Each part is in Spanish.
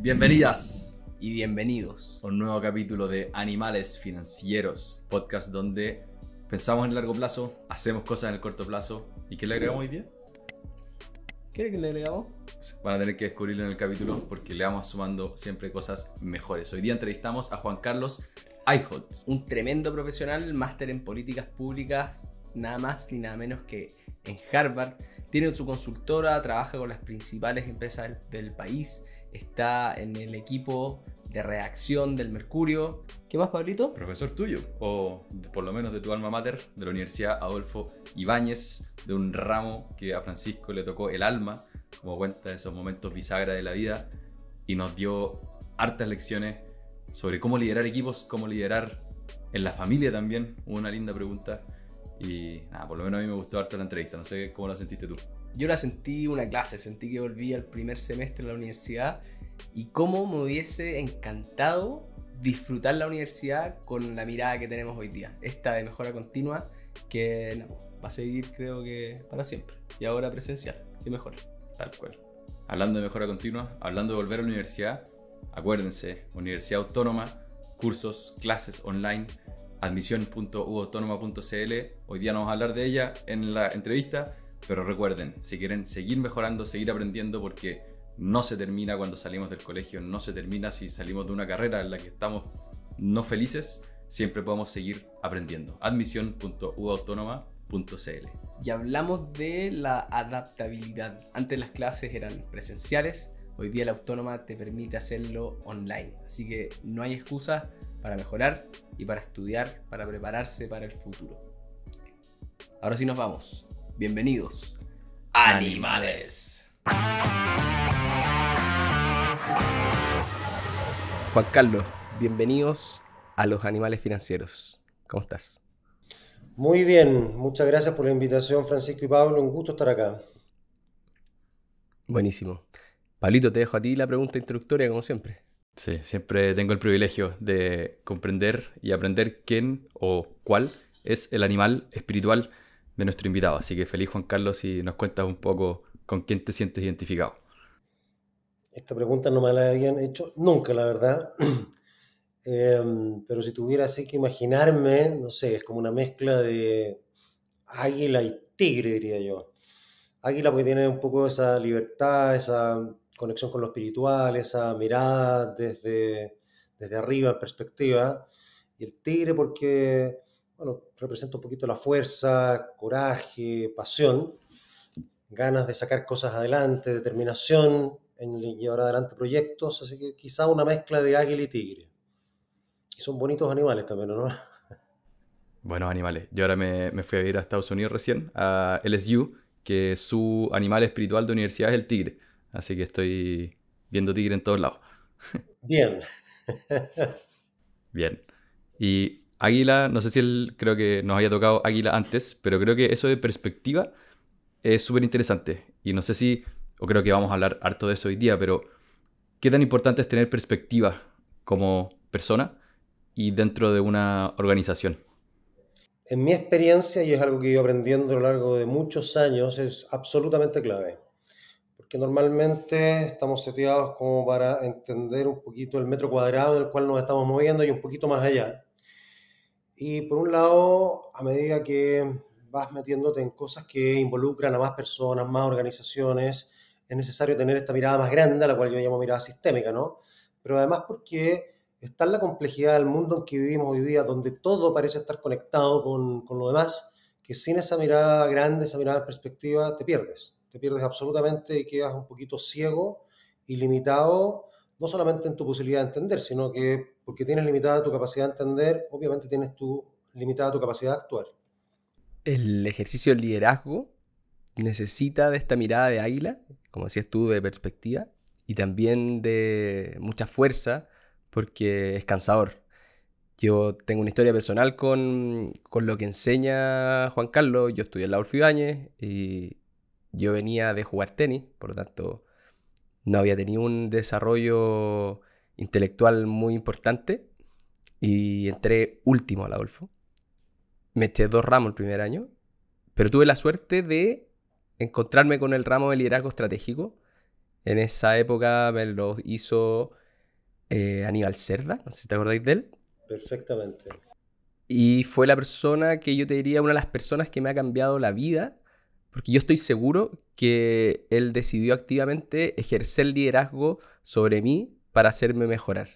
Bienvenidas y bienvenidos a un nuevo capítulo de Animales Financieros, podcast donde pensamos en el largo plazo, hacemos cosas en el corto plazo. ¿Y qué le agregamos hoy día? ¿Qué le agregamos? Van a tener que descubrirlo en el capítulo porque le vamos sumando siempre cosas mejores. Hoy día entrevistamos a Juan Carlos Eichholz, un tremendo profesional, máster en políticas públicas, nada más ni nada menos que en Harvard. Tiene su consultora, trabaja con las principales empresas del país, está en el equipo de redacción del Mercurio. ¿Qué más, Pablito? Profesor tuyo, o por lo menos de tu alma mater, de la Universidad Adolfo Ibáñez, de un ramo que a Francisco le tocó el alma, como cuenta esos momentos bisagra de la vida, y nos dio hartas lecciones sobre cómo liderar equipos, cómo liderar en la familia también. Una linda pregunta. Y nada, por lo menos a mí me gustó harto la entrevista. No sé cómo la sentiste tú. Yo la sentí una clase, sentí que volví al primer semestre de la universidad y cómo me hubiese encantado disfrutar la universidad con la mirada que tenemos hoy día. Esta de mejora continua que no, va a seguir, creo que para siempre. Y ahora presencial, que mejora. Tal cual. Hablando de mejora continua, hablando de volver a la universidad, acuérdense, Universidad Autónoma, cursos, clases online, admisión.uautónoma.cl. Hoy día no vamos a hablar de ella en la entrevista, pero recuerden, si quieren seguir mejorando, seguir aprendiendo, porque no se termina cuando salimos del colegio, no se termina si salimos de una carrera en la que estamos no felices, siempre podemos seguir aprendiendo. admisión.uautónoma.cl. Y hablamos de la adaptabilidad. Antes las clases eran presenciales, hoy día la autónoma te permite hacerlo online. Así que no hay excusas para mejorar y para estudiar, para prepararse para el futuro. Ahora sí nos vamos. Bienvenidos, Animales. Juan Carlos, bienvenidos a los Animales Financieros. ¿Cómo estás? Muy bien, muchas gracias por la invitación, Francisco y Pablo. Un gusto estar acá. Buenísimo. Pablito, te dejo a ti la pregunta introductoria, como siempre. Sí, siempre tengo el privilegio de comprender y aprender quién o cuál es el animal espiritual de nuestro invitado. Así que feliz, Juan Carlos, si nos cuentas un poco con quién te sientes identificado. Esta pregunta no me la habían hecho nunca, la verdad. Pero si tuviera así que imaginarme, no sé, es como una mezcla de águila y tigre, diría yo. Águila porque tiene un poco esa libertad, esa conexión con lo espiritual, esa mirada desde arriba, en perspectiva. Y el tigre porque, bueno, representa un poquito la fuerza, coraje, pasión, ganas de sacar cosas adelante, determinación en llevar adelante proyectos, así que quizá una mezcla de águila y tigre. Y son bonitos animales también, ¿no? Buenos animales. Yo ahora me fui a vivir a Estados Unidos recién, a LSU, que su animal espiritual de universidad es el tigre. Así que estoy viendo tigre en todos lados. Bien. Bien. Y águila, no sé si creo que nos había tocado águila antes, pero creo que eso de perspectiva es súper interesante. Y no sé si, o creo que vamos a hablar harto de eso hoy día, pero ¿qué tan importante es tener perspectiva como persona y dentro de una organización? En mi experiencia, y es algo que he ido aprendiendo a lo largo de muchos años, es absolutamente clave. Porque normalmente estamos seteados como para entender un poquito el metro cuadrado en el cual nos estamos moviendo y un poquito más allá. Y por un lado, a medida que vas metiéndote en cosas que involucran a más personas, más organizaciones, es necesario tener esta mirada más grande, a la cual yo llamo mirada sistémica, ¿no? Pero además porque está en la complejidad del mundo en que vivimos hoy día, donde todo parece estar conectado con lo demás, que sin esa mirada grande, esa mirada en perspectiva, te pierdes absolutamente y quedas un poquito ciego y limitado, no solamente en tu posibilidad de entender, sino que porque tienes limitada tu capacidad de entender, obviamente tienes limitada tu capacidad de actuar. El ejercicio del liderazgo necesita de esta mirada de águila, como decías tú, de perspectiva, y también de mucha fuerza, porque es cansador. Yo tengo una historia personal con lo que enseña Juan Carlos. Yo estudié en la Adolfo Ibáñez y yo venía de jugar tenis, por lo tanto no había tenido un desarrollo intelectual muy importante y entré último a la Adolfo. Me eché 2 ramos el primer año, pero tuve la suerte de encontrarme con el ramo de liderazgo estratégico En esa época me lo hizo Aníbal Cerda, no sé si te acordáis de él. Perfectamente. Y fue la persona que yo te diría, una de las personas que me ha cambiado la vida, porque yo estoy seguro que él decidió activamente ejercer liderazgo sobre mí para hacerme mejorar.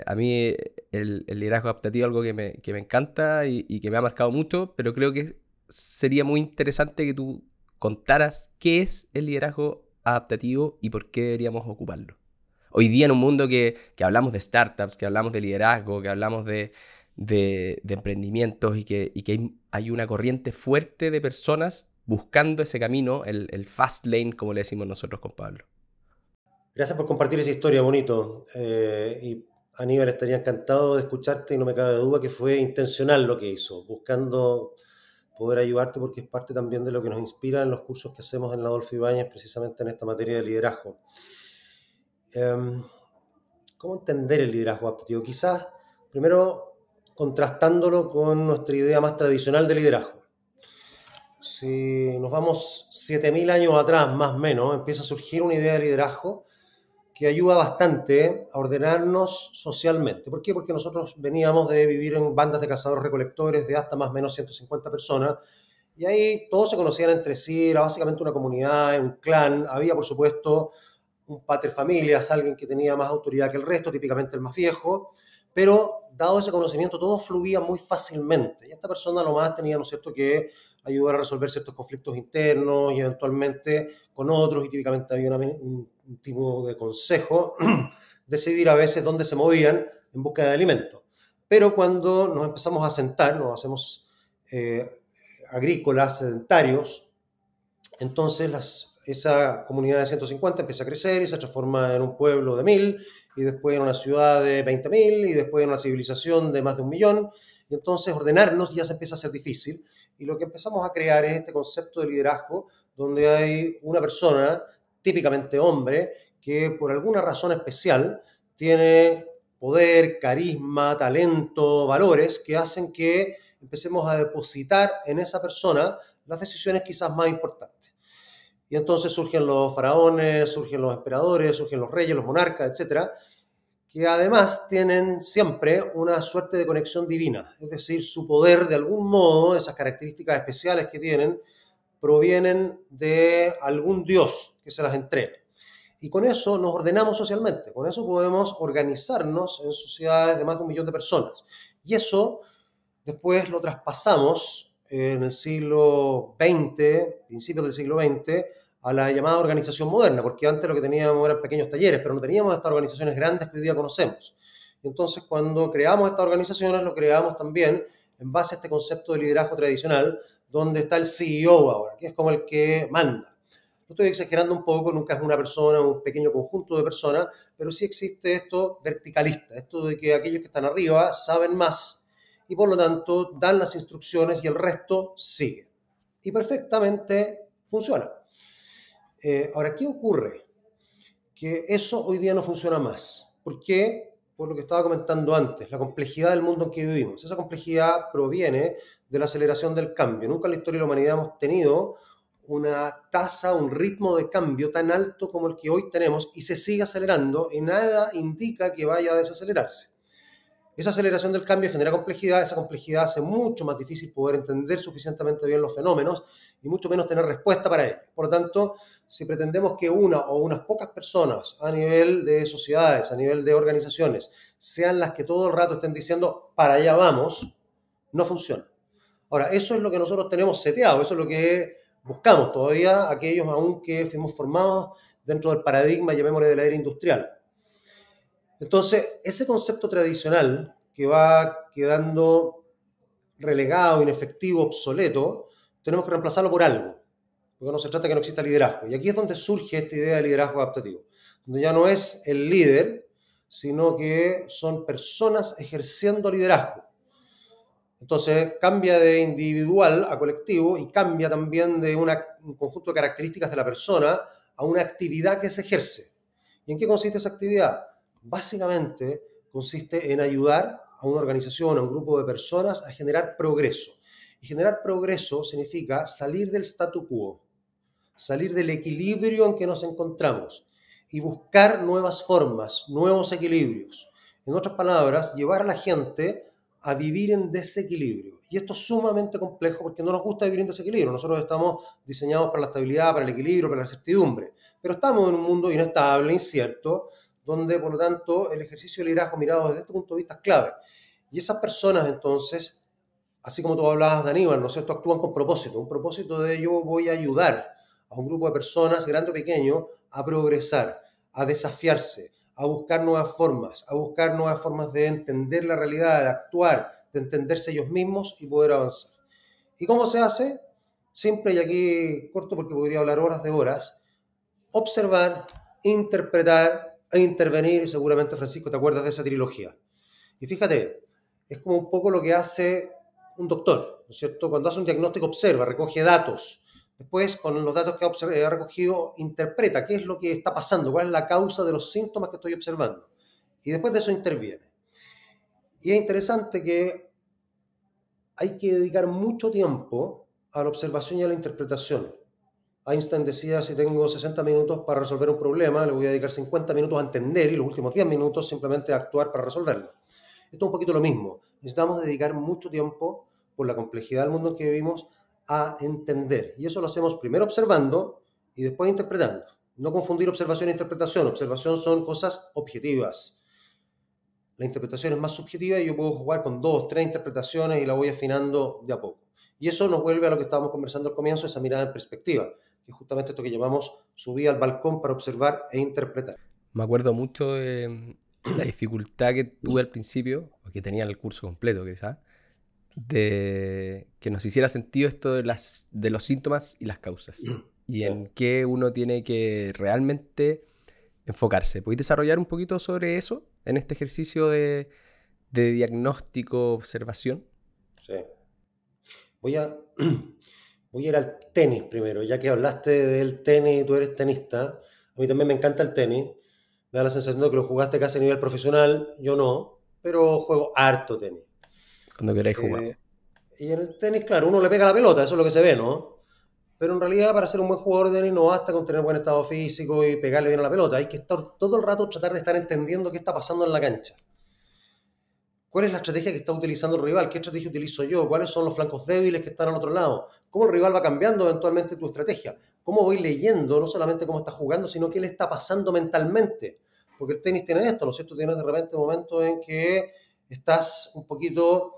A mí el liderazgo adaptativo es algo que me encanta y que me ha marcado mucho, pero creo que sería muy interesante que tú contaras qué es el liderazgo adaptativo y por qué deberíamos ocuparlo. Hoy día en un mundo que hablamos de startups, que hablamos de liderazgo, que hablamos de emprendimientos y que hay una corriente fuerte de personas buscando ese camino, el fast lane, como le decimos nosotros con Pablo. Gracias por compartir esa historia, bonito. Y Aníbal, estaría encantado de escucharte y no me cabe duda que fue intencional lo que hizo, buscando poder ayudarte porque es parte también de lo que nos inspira en los cursos que hacemos en la Adolfo Ibáñez, precisamente en esta materia de liderazgo. ¿Cómo entender el liderazgo adaptativo? Quizás, primero, contrastándolo con nuestra idea más tradicional de liderazgo. Si nos vamos 7000 años atrás, más o menos, empieza a surgir una idea de liderazgo que ayuda bastante a ordenarnos socialmente. ¿Por qué? Porque nosotros veníamos de vivir en bandas de cazadores-recolectores de hasta más o menos 150 personas, y ahí todos se conocían entre sí, era básicamente una comunidad, un clan. Había, por supuesto, un pater familias, alguien que tenía más autoridad que el resto, típicamente el más viejo, pero dado ese conocimiento, todo fluía muy fácilmente. Y esta persona lo más tenía, ¿no es cierto?, que ayudar a resolver ciertos conflictos internos y eventualmente con otros, y típicamente había un tipo de consejo, decidir a veces dónde se movían en busca de alimento. Pero cuando nos empezamos a sentar, nos hacemos agrícolas, sedentarios, entonces esa comunidad de 150 empieza a crecer y se transforma en un pueblo de 1000, y después en una ciudad de 20.000, y después en una civilización de más de 1.000.000, y entonces ordenarnos ya se empieza a hacer difícil, y lo que empezamos a crear es este concepto de liderazgo, donde hay una persona, típicamente hombre, que por alguna razón especial tiene poder, carisma, talento, valores que hacen que empecemos a depositar en esa persona las decisiones quizás más importantes. Y entonces surgen los faraones, surgen los emperadores, surgen los reyes, los monarcas, etcétera, que además tienen siempre una suerte de conexión divina. Es decir, su poder, de algún modo, esas características especiales que tienen, provienen de algún dios que se las entrega. Y con eso nos ordenamos socialmente, con eso podemos organizarnos en sociedades de más de 1.000.000 de personas. Y eso después lo traspasamos en el siglo XX, principios del siglo XX, a la llamada organización moderna, porque antes lo que teníamos eran pequeños talleres, pero no teníamos estas organizaciones grandes que hoy día conocemos. Entonces, cuando creamos estas organizaciones, lo creamos también en base a este concepto de liderazgo tradicional, donde está el CEO ahora, que es como el que manda. No estoy exagerando un poco, nunca es una persona, un pequeño conjunto de personas, pero sí existe esto verticalista, esto de que aquellos que están arriba saben más y por lo tanto dan las instrucciones y el resto sigue. Y perfectamente funciona. Ahora, ¿qué ocurre? Que eso hoy día no funciona más. ¿Por qué? Por lo que estaba comentando antes, la complejidad del mundo en que vivimos. Esa complejidad proviene de la aceleración del cambio. Nunca en la historia de la humanidad hemos tenido una tasa, un ritmo de cambio tan alto como el que hoy tenemos, y se sigue acelerando y nada indica que vaya a desacelerarse. Esa aceleración del cambio genera complejidad, esa complejidad hace mucho más difícil poder entender suficientemente bien los fenómenos y mucho menos tener respuesta para ellos. Por lo tanto, si pretendemos que una o unas pocas personas a nivel de sociedades, a nivel de organizaciones, sean las que todo el rato estén diciendo para allá vamos, no funciona. Ahora, eso es lo que nosotros tenemos seteado, eso es lo que buscamos todavía, aquellos aún que fuimos formados dentro del paradigma, llamémosle, de la era industrial. Entonces, ese concepto tradicional que va quedando relegado, inefectivo, obsoleto, tenemos que reemplazarlo por algo, porque no se trata de que no exista liderazgo. Y aquí es donde surge esta idea de liderazgo adaptativo, donde ya no es el líder, sino que son personas ejerciendo liderazgo. Entonces cambia de individual a colectivo y cambia también de un conjunto de características de la persona a una actividad que se ejerce. ¿Y en qué consiste esa actividad? Básicamente consiste en ayudar a una organización, a un grupo de personas a generar progreso. Y generar progreso significa salir del statu quo, salir del equilibrio en que nos encontramos y buscar nuevas formas, nuevos equilibrios. En otras palabras, llevar a la gente a vivir en desequilibrio. Y esto es sumamente complejo porque no nos gusta vivir en desequilibrio. Nosotros estamos diseñados para la estabilidad, para el equilibrio, para la certidumbre. Pero estamos en un mundo inestable, incierto, donde, por lo tanto, el ejercicio del liderazgo mirado desde este punto de vista es clave. Y esas personas, entonces, así como tú hablabas de Aníbal, ¿no es cierto?, actúan con propósito. Un propósito de yo voy a ayudar a un grupo de personas, grande o pequeño, a progresar, a desafiarse, a buscar nuevas formas de entender la realidad, de actuar, de entenderse ellos mismos y poder avanzar. ¿Y cómo se hace? Simple, y aquí corto porque podría hablar horas de horas: observar, interpretar e intervenir. Y seguramente, Francisco, te acuerdas de esa trilogía. Y fíjate, es como un poco lo que hace un doctor, ¿no es cierto? Cuando hace un diagnóstico, observa, recoge datos. Después, con los datos que ha recogido, interpreta qué es lo que está pasando, cuál es la causa de los síntomas que estoy observando. Y después de eso interviene. Y es interesante que hay que dedicar mucho tiempo a la observación y a la interpretación. Einstein decía, si tengo 60 minutos para resolver un problema, le voy a dedicar 50 minutos a entender y los últimos 10 minutos simplemente a actuar para resolverlo. Esto es un poquito lo mismo. Necesitamos dedicar mucho tiempo, por la complejidad del mundo en que vivimos, a entender. Y eso lo hacemos primero observando y después interpretando. No confundir observación e interpretación. Observación son cosas objetivas. La interpretación es más subjetiva y yo puedo jugar con 2, 3 interpretaciones y la voy afinando de a poco. Y eso nos vuelve a lo que estábamos conversando al comienzo, esa mirada en perspectiva, que es justamente esto que llamamos subir al balcón para observar e interpretar. Me acuerdo mucho de la dificultad que tuve al principio, o que tenía en el curso completo quizás, de que nos hiciera sentido esto de los síntomas y las causas, y en qué uno tiene que realmente enfocarse. ¿Podéis desarrollar un poquito sobre eso en este ejercicio de diagnóstico, observación? Sí. Voy a ir al tenis primero, ya que hablaste del tenis y tú eres tenista. A mí también me encanta el tenis. Me da la sensación de que lo jugaste casi a nivel profesional. Yo no, pero juego harto tenis. Cuando queráis jugar. Y en el tenis, claro, uno le pega la pelota, eso es lo que se ve, ¿no? Pero en realidad, para ser un buen jugador de tenis no basta con tener buen estado físico y pegarle bien a la pelota. Hay que estar todo el rato, tratar de estar entendiendo qué está pasando en la cancha. ¿Cuál es la estrategia que está utilizando el rival? ¿Qué estrategia utilizo yo? ¿Cuáles son los flancos débiles que están al otro lado? ¿Cómo el rival va cambiando eventualmente tu estrategia? ¿Cómo voy leyendo no solamente cómo está jugando, sino qué le está pasando mentalmente? Porque el tenis tiene esto, ¿no es cierto? Tienes de repente momentos en que estás un poquito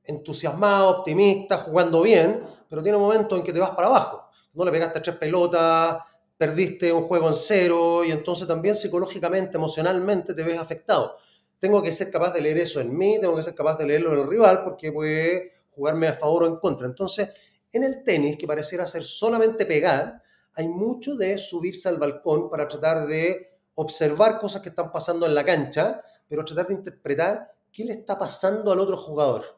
entusiasmado, optimista, jugando bien, pero tiene momentos en que te vas para abajo. No le pegaste 3 pelotas, perdiste un juego en 0 y entonces también psicológicamente, emocionalmente te ves afectado. Tengo que ser capaz de leer eso en mí, tengo que ser capaz de leerlo en el rival porque puede jugarme a favor o en contra. Entonces, en el tenis, que pareciera ser solamente pegar, hay mucho de subirse al balcón para tratar de observar cosas que están pasando en la cancha, pero tratar de interpretar qué le está pasando al otro jugador.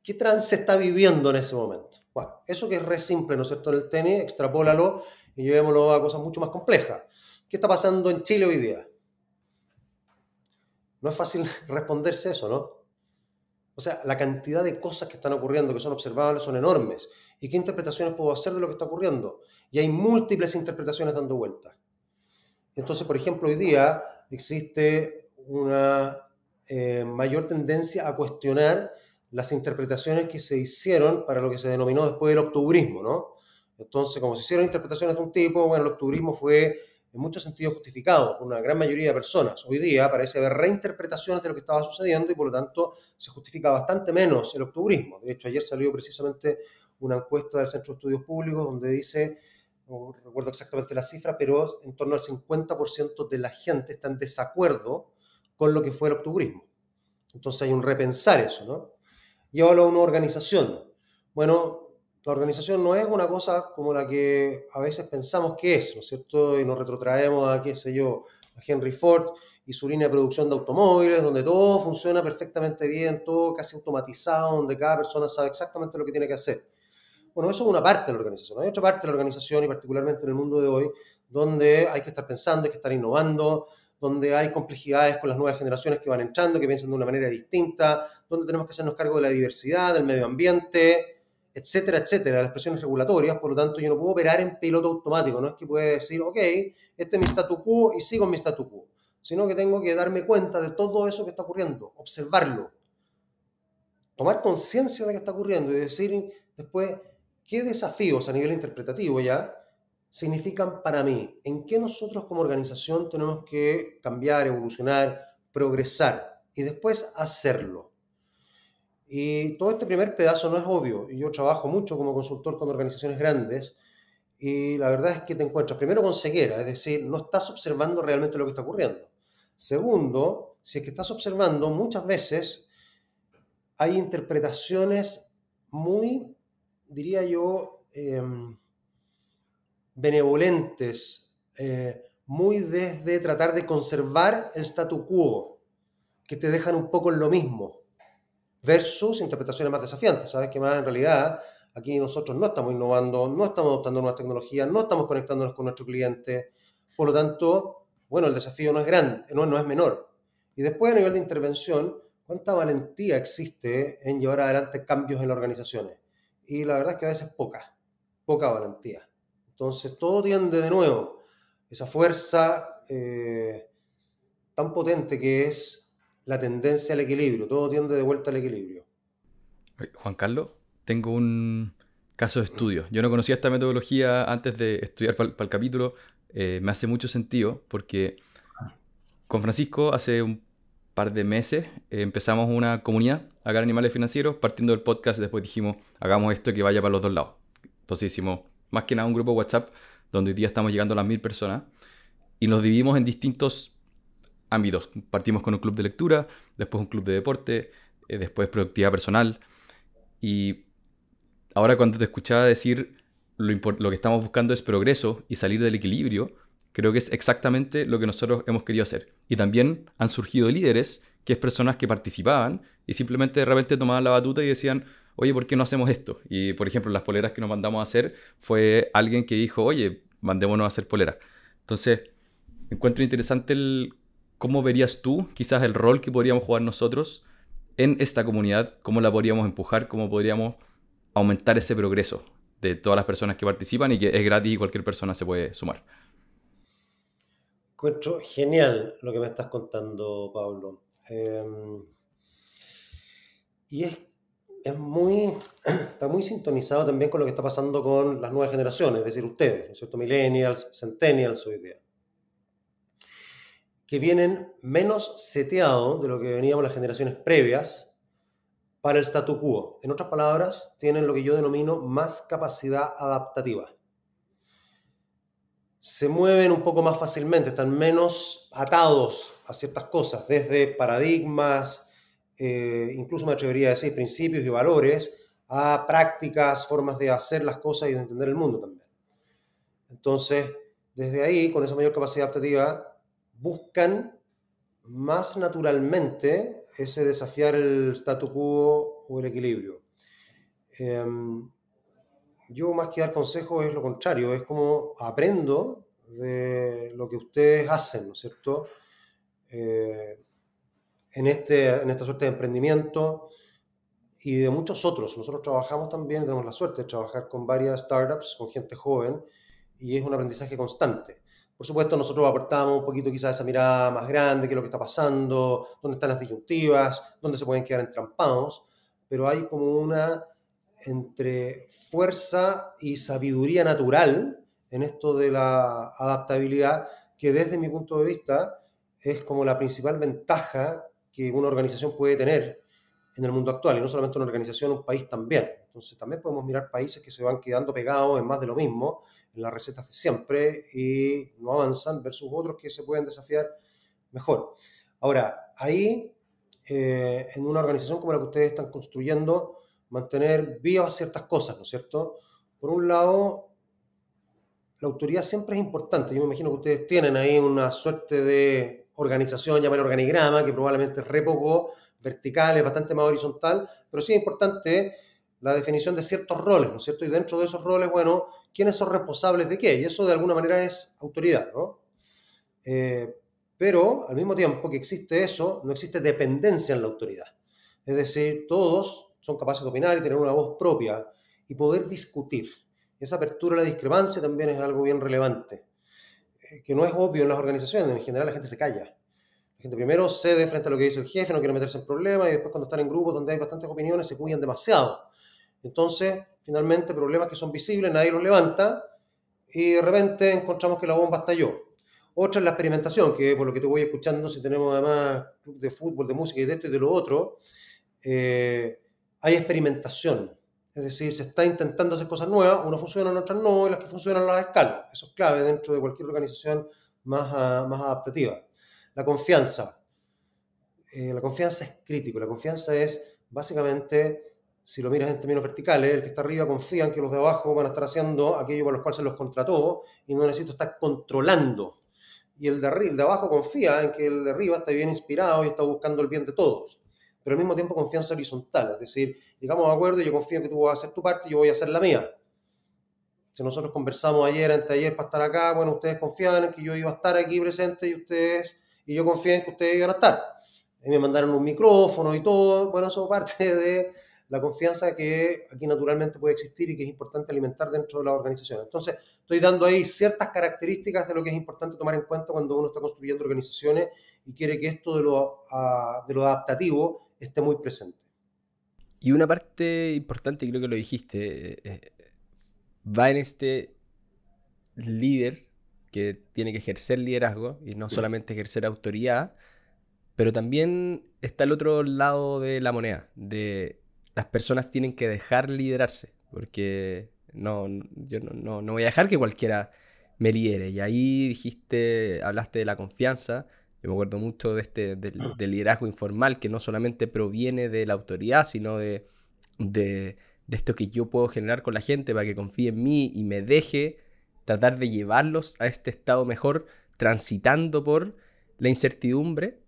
¿Qué trance está viviendo en ese momento? Bueno, eso que es re simple, ¿no es cierto?, en el tenis, extrapólalo y llevémoslo a cosas mucho más complejas. ¿Qué está pasando en Chile hoy día? No es fácil responderse eso, ¿no? O sea, la cantidad de cosas que están ocurriendo, que son observables, son enormes. ¿Y qué interpretaciones puedo hacer de lo que está ocurriendo? Y hay múltiples interpretaciones dando vueltas. Entonces, por ejemplo, hoy día existe una mayor tendencia a cuestionar las interpretaciones que se hicieron para lo que se denominó después el octubrismo, ¿no? Entonces, como se hicieron interpretaciones de un tipo, bueno, el octubrismo fue en muchos sentidos justificado por una gran mayoría de personas. Hoy día parece haber reinterpretaciones de lo que estaba sucediendo y por lo tanto se justifica bastante menos el octubrismo. De hecho, ayer salió precisamente una encuesta del Centro de Estudios Públicos donde dice, no recuerdo exactamente la cifra, pero en torno al 50% de la gente está en desacuerdo con lo que fue el octubrismo. Entonces hay un repensar eso, ¿no? Llévalo a una organización. Bueno, la organización no es una cosa como la que a veces pensamos que es, ¿no es cierto? Y nos retrotraemos a, qué sé yo, a Henry Ford y su línea de producción de automóviles, donde todo funciona perfectamente bien, todo casi automatizado, donde cada persona sabe exactamente lo que tiene que hacer. Bueno, eso es una parte de la organización. Hay otra parte de la organización, y particularmente en el mundo de hoy, donde hay que estar pensando, hay que estar innovando, donde hay complejidades con las nuevas generaciones que van entrando, que piensan de una manera distinta, donde tenemos que hacernos cargo de la diversidad, del medio ambiente, etcétera, etcétera, las presiones regulatorias. Por lo tanto, yo no puedo operar en piloto automático. No es que pueda decir, ok, este es mi statu quo y sigo en mi statu quo, sino que tengo que darme cuenta de todo eso que está ocurriendo, observarlo, tomar conciencia de que está ocurriendo y decir después qué desafíos a nivel interpretativo ya significan para mí, en qué nosotros como organización tenemos que cambiar, evolucionar, progresar y después hacerlo. Y todo este primer pedazo no es obvio. Yo trabajo mucho como consultor con organizaciones grandes y la verdad es que te encuentras primero con ceguera, es decir, no estás observando realmente lo que está ocurriendo. Segundo, si es que estás observando, muchas veces hay interpretaciones muy, diría yo, benevolentes, muy desde tratar de conservar el statu quo, que te dejan un poco en lo mismo, versus interpretaciones más desafiantes. Sabes que más en realidad aquí nosotros no estamos innovando, no estamos adoptando nuevas tecnologías, no estamos conectándonos con nuestro cliente, por lo tanto, bueno, el desafío no es grande, no es menor. Y después a nivel de intervención, ¿cuánta valentía existe en llevar adelante cambios en las organizaciones? Y la verdad es que a veces poca valentía. Entonces todo tiende de nuevo, esa fuerza tan potente que es la tendencia al equilibrio, todo tiende de vuelta al equilibrio. Juan Carlos, tengo un caso de estudio. Yo no conocía esta metodología antes de estudiar para el capítulo. Me hace mucho sentido porque con Francisco hace un par de meses empezamos una comunidad acá en Animales Financieros, partiendo del podcast. Después dijimos, hagamos esto que vaya para los dos lados. Entonces hicimos más que nada un grupo WhatsApp donde hoy día estamos llegando a las 1000 personas y nos dividimos en distintos ámbitos. Partimos con un club de lectura, después un club de deporte, después productividad personal. Y ahora cuando te escuchaba decir lo que estamos buscando es progreso y salir del equilibrio, creo que es exactamente lo que nosotros hemos querido hacer. Y también han surgido líderes, que es personas que participaban y simplemente de repente tomaban la batuta y decían, oye, ¿por qué no hacemos esto? Y por ejemplo, las poleras que nos mandamos a hacer fue alguien que dijo, oye, mandémonos a hacer poleras. Entonces, encuentro interesante cómo verías tú quizás el rol que podríamos jugar nosotros en esta comunidad, cómo la podríamos empujar, cómo podríamos aumentar ese progreso de todas las personas que participan y que es gratis y cualquier persona se puede sumar. Encuentro genial lo que me estás contando, Pablo. Y está muy sintonizado también con lo que está pasando con las nuevas generaciones, es decir, ustedes, ¿no es cierto? Millennials, Centennials hoy día, que vienen menos seteados de lo que veníamos las generaciones previas para el statu quo. En otras palabras, tienen lo que yo denomino más capacidad adaptativa. Se mueven un poco más fácilmente, están menos atados a ciertas cosas, desde paradigmas, incluso me atrevería a decir principios y valores, a prácticas, formas de hacer las cosas y de entender el mundo también. Entonces, desde ahí, con esa mayor capacidad adaptativa, buscan más naturalmente ese desafiar el statu quo o el equilibrio. Yo más que dar consejos es lo contrario, es como aprendo de lo que ustedes hacen, ¿no es cierto? En esta suerte de emprendimiento y de muchos otros. Nosotros trabajamos también, tenemos la suerte de trabajar con varias startups, con gente joven, y es un aprendizaje constante. Por supuesto, nosotros aportamos un poquito quizás esa mirada más grande, qué es lo que está pasando, dónde están las disyuntivas, dónde se pueden quedar entrampados, pero hay como una entre fuerza y sabiduría natural en esto de la adaptabilidad, que desde mi punto de vista es como la principal ventaja que una organización puede tener en el mundo actual, y no solamente una organización, un país también. Entonces también podemos mirar países que se van quedando pegados en más de lo mismo, en las recetas de siempre, y no avanzan, versus otros que se pueden desafiar mejor. Ahora, ahí, en una organización como la que ustedes están construyendo, mantener vivas ciertas cosas, ¿no es cierto? Por un lado, la autoridad siempre es importante. Yo me imagino que ustedes tienen ahí una suerte de organización, llamar organigrama, que probablemente es re poco vertical, es bastante más horizontal, pero sí es importante la definición de ciertos roles, ¿no es cierto? Y dentro de esos roles, bueno, ¿quiénes son responsables de qué? Y eso de alguna manera es autoridad, ¿no? Pero al mismo tiempo que existe eso, no existe dependencia en la autoridad. Es decir, todos son capaces de opinar y tener una voz propia. y poder discutir. Esa apertura a la discrepancia también es algo bien relevante, que no es obvio en las organizaciones. En general la gente se calla. La gente primero cede frente a lo que dice el jefe, no quiere meterse en problemas, y después cuando están en grupos donde hay bastantes opiniones se cuidan demasiado. Entonces, finalmente, problemas que son visibles, nadie los levanta, y de repente encontramos que la bomba estalló. Otra es la experimentación, que por lo que te voy escuchando, si tenemos además club de fútbol, de música y de esto y de lo otro, hay experimentación. Es decir, se está intentando hacer cosas nuevas, unas funcionan, otras no, y las que funcionan las escalan. Eso es clave dentro de cualquier organización más adaptativa. La confianza. La confianza es crítico. La confianza es, básicamente, si lo miras en términos verticales, el que está arriba confía en que los de abajo van a estar haciendo aquello para lo cual se los contrató y no necesito estar controlando. Y el de abajo confía en que el de arriba está bien inspirado y está buscando el bien de todos. Pero al mismo tiempo confianza horizontal, es decir, llegamos a acuerdo y yo confío en que tú vas a hacer tu parte y yo voy a hacer la mía. Si nosotros conversamos anteayer para estar acá, bueno, ustedes confiaban en que yo iba a estar aquí presente y yo confié en que ustedes iban a estar. Y me mandaron un micrófono y todo, bueno, eso parte de la confianza que aquí naturalmente puede existir y que es importante alimentar dentro de la organización. Entonces, estoy dando ahí ciertas características de lo que es importante tomar en cuenta cuando uno está construyendo organizaciones y quiere que esto de lo adaptativo esté muy presente. Y una parte importante, creo que lo dijiste, va en este líder que tiene que ejercer liderazgo y no solamente ejercer autoridad, pero también está el otro lado de la moneda, de las personas tienen que dejar liderarse, porque yo no voy a dejar que cualquiera me lidere. Y ahí hablaste de la confianza. Yo me acuerdo mucho del liderazgo informal, que no solamente proviene de la autoridad, sino de esto que yo puedo generar con la gente para que confíe en mí y me deje tratar de llevarlos a este estado mejor, transitando por la incertidumbre.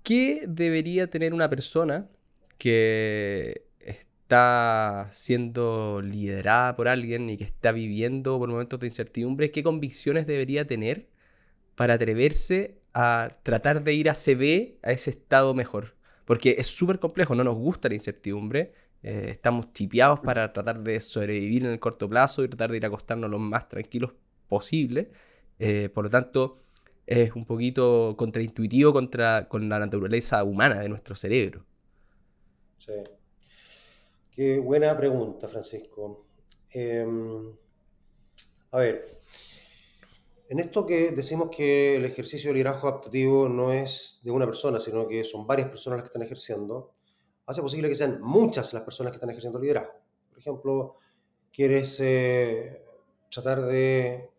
¿Qué debería tener una persona que está siendo liderada por alguien y que está viviendo por momentos de incertidumbre? ¿Qué convicciones debería tener para atreverse a tratar de ir a ese estado mejor? Porque es súper complejo, no nos gusta la incertidumbre, estamos chipeados para tratar de sobrevivir en el corto plazo y tratar de ir a acostarnos lo más tranquilos posible. Por lo tanto, es un poquito contraintuitivo con la naturaleza humana de nuestro cerebro. Sí. Qué buena pregunta, Francisco. A ver, en esto que decimos que el ejercicio de liderazgo adaptativo no es de una persona, sino que son varias personas las que están ejerciendo, hace posible que sean muchas las personas que están ejerciendo liderazgo. Por ejemplo, quieres tratar de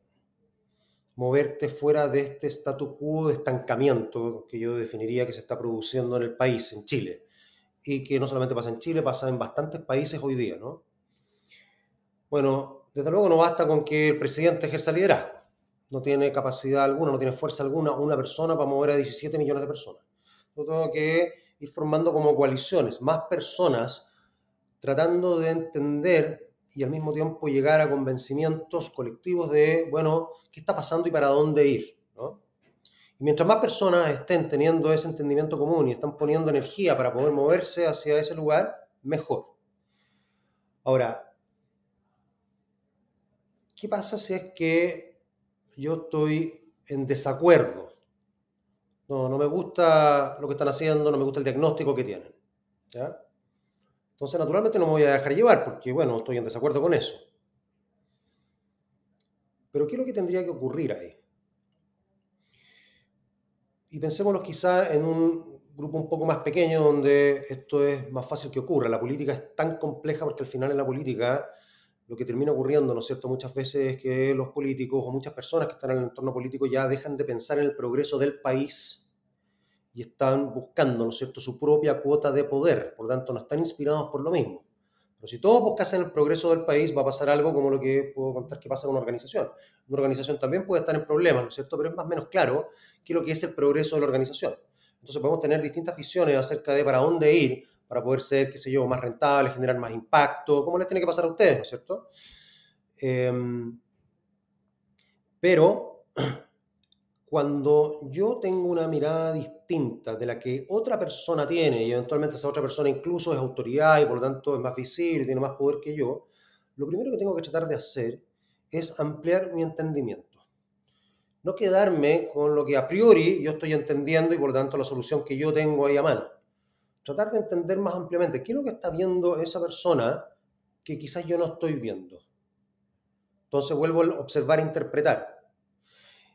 moverte fuera de este statu quo de estancamiento que yo definiría que se está produciendo en el país, en Chile, y que no solamente pasa en Chile, pasa en bastantes países hoy día, ¿no? Bueno, desde luego no basta con que el presidente ejerza liderazgo. No tiene capacidad alguna, no tiene fuerza alguna una persona para mover a 17 millones de personas. Yo tengo que ir formando como coaliciones, más personas tratando de entender y al mismo tiempo llegar a convencimientos colectivos de, bueno, ¿qué está pasando y para dónde ir? ¿No? Y mientras más personas estén teniendo ese entendimiento común y están poniendo energía para poder moverse hacia ese lugar, mejor. Ahora, ¿qué pasa si es que yo estoy en desacuerdo? No me gusta lo que están haciendo, no me gusta el diagnóstico que tienen. ¿Ya? Entonces, naturalmente no me voy a dejar llevar porque, bueno, estoy en desacuerdo con eso. Pero ¿qué es lo que tendría que ocurrir ahí? Y pensémonos quizá en un grupo un poco más pequeño donde esto es más fácil que ocurra. La política es tan compleja porque al final en la política lo que termina ocurriendo, ¿no es cierto?, muchas veces es que los políticos o muchas personas que están en el entorno político ya dejan de pensar en el progreso del país y están buscando, ¿no es cierto?, su propia cuota de poder. Por lo tanto, no están inspirados por lo mismo. Pero si todos buscasen el progreso del país, va a pasar algo como lo que puedo contar que pasa en una organización. Una organización también puede estar en problemas, ¿no es cierto?, pero es más o menos claro qué es lo que es el progreso de la organización. Entonces podemos tener distintas visiones acerca de para dónde ir, para poder ser, qué sé yo, más rentable, generar más impacto, como les tiene que pasar a ustedes, ¿no es cierto? Pero cuando yo tengo una mirada distinta de la que otra persona tiene, y eventualmente esa otra persona incluso es autoridad y por lo tanto es más visible, tiene más poder que yo, lo primero que tengo que tratar de hacer es ampliar mi entendimiento. No quedarme con lo que a priori yo estoy entendiendo y por lo tanto la solución que yo tengo ahí a mano. Tratar de entender más ampliamente qué es lo que está viendo esa persona que quizás yo no estoy viendo. Entonces vuelvo a observar e interpretar.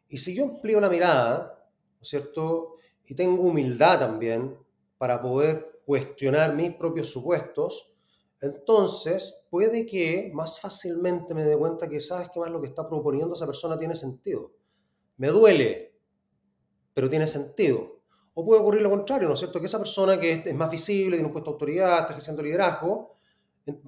Y si yo amplío la mirada, ¿no es cierto? Y tengo humildad también para poder cuestionar mis propios supuestos, entonces puede que más fácilmente me dé cuenta que sabes que más lo que está proponiendo esa persona tiene sentido. Me duele, pero tiene sentido. O puede ocurrir lo contrario, ¿no es cierto? Que esa persona que es más visible, tiene un puesto de autoridad, está ejerciendo liderazgo,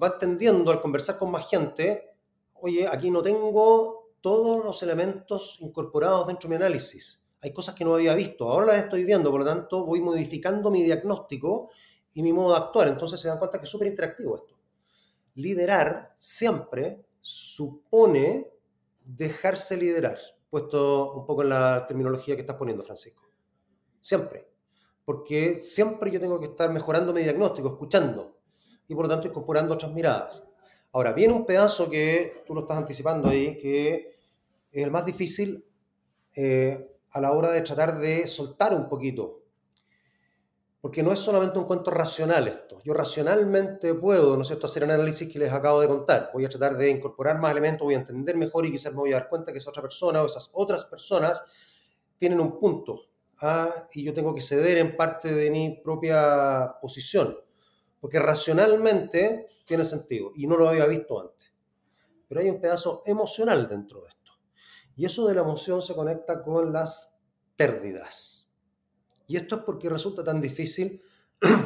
va entendiendo al conversar con más gente, oye, aquí no tengo todos los elementos incorporados dentro de mi análisis. Hay cosas que no había visto, ahora las estoy viendo, por lo tanto voy modificando mi diagnóstico y mi modo de actuar. Entonces se dan cuenta que es súper interactivo esto. Liderar siempre supone dejarse liderar, puesto un poco en la terminología que estás poniendo, Francisco. Siempre. Porque siempre yo tengo que estar mejorando mi diagnóstico, escuchando, y por lo tanto incorporando otras miradas. Ahora, viene un pedazo que tú lo estás anticipando ahí, que es el más difícil a la hora de tratar de soltar un poquito. Porque no es solamente un cuento racional esto. Yo racionalmente puedo, ¿no es cierto?, hacer el análisis que les acabo de contar. Voy a tratar de incorporar más elementos, voy a entender mejor y quizás me voy a dar cuenta que esa otra persona o esas otras personas tienen un punto. Y yo tengo que ceder en parte de mi propia posición. Porque racionalmente tiene sentido y no lo había visto antes. Pero hay un pedazo emocional dentro de esto. Y eso de la emoción se conecta con las pérdidas. Y esto es porque resulta tan difícil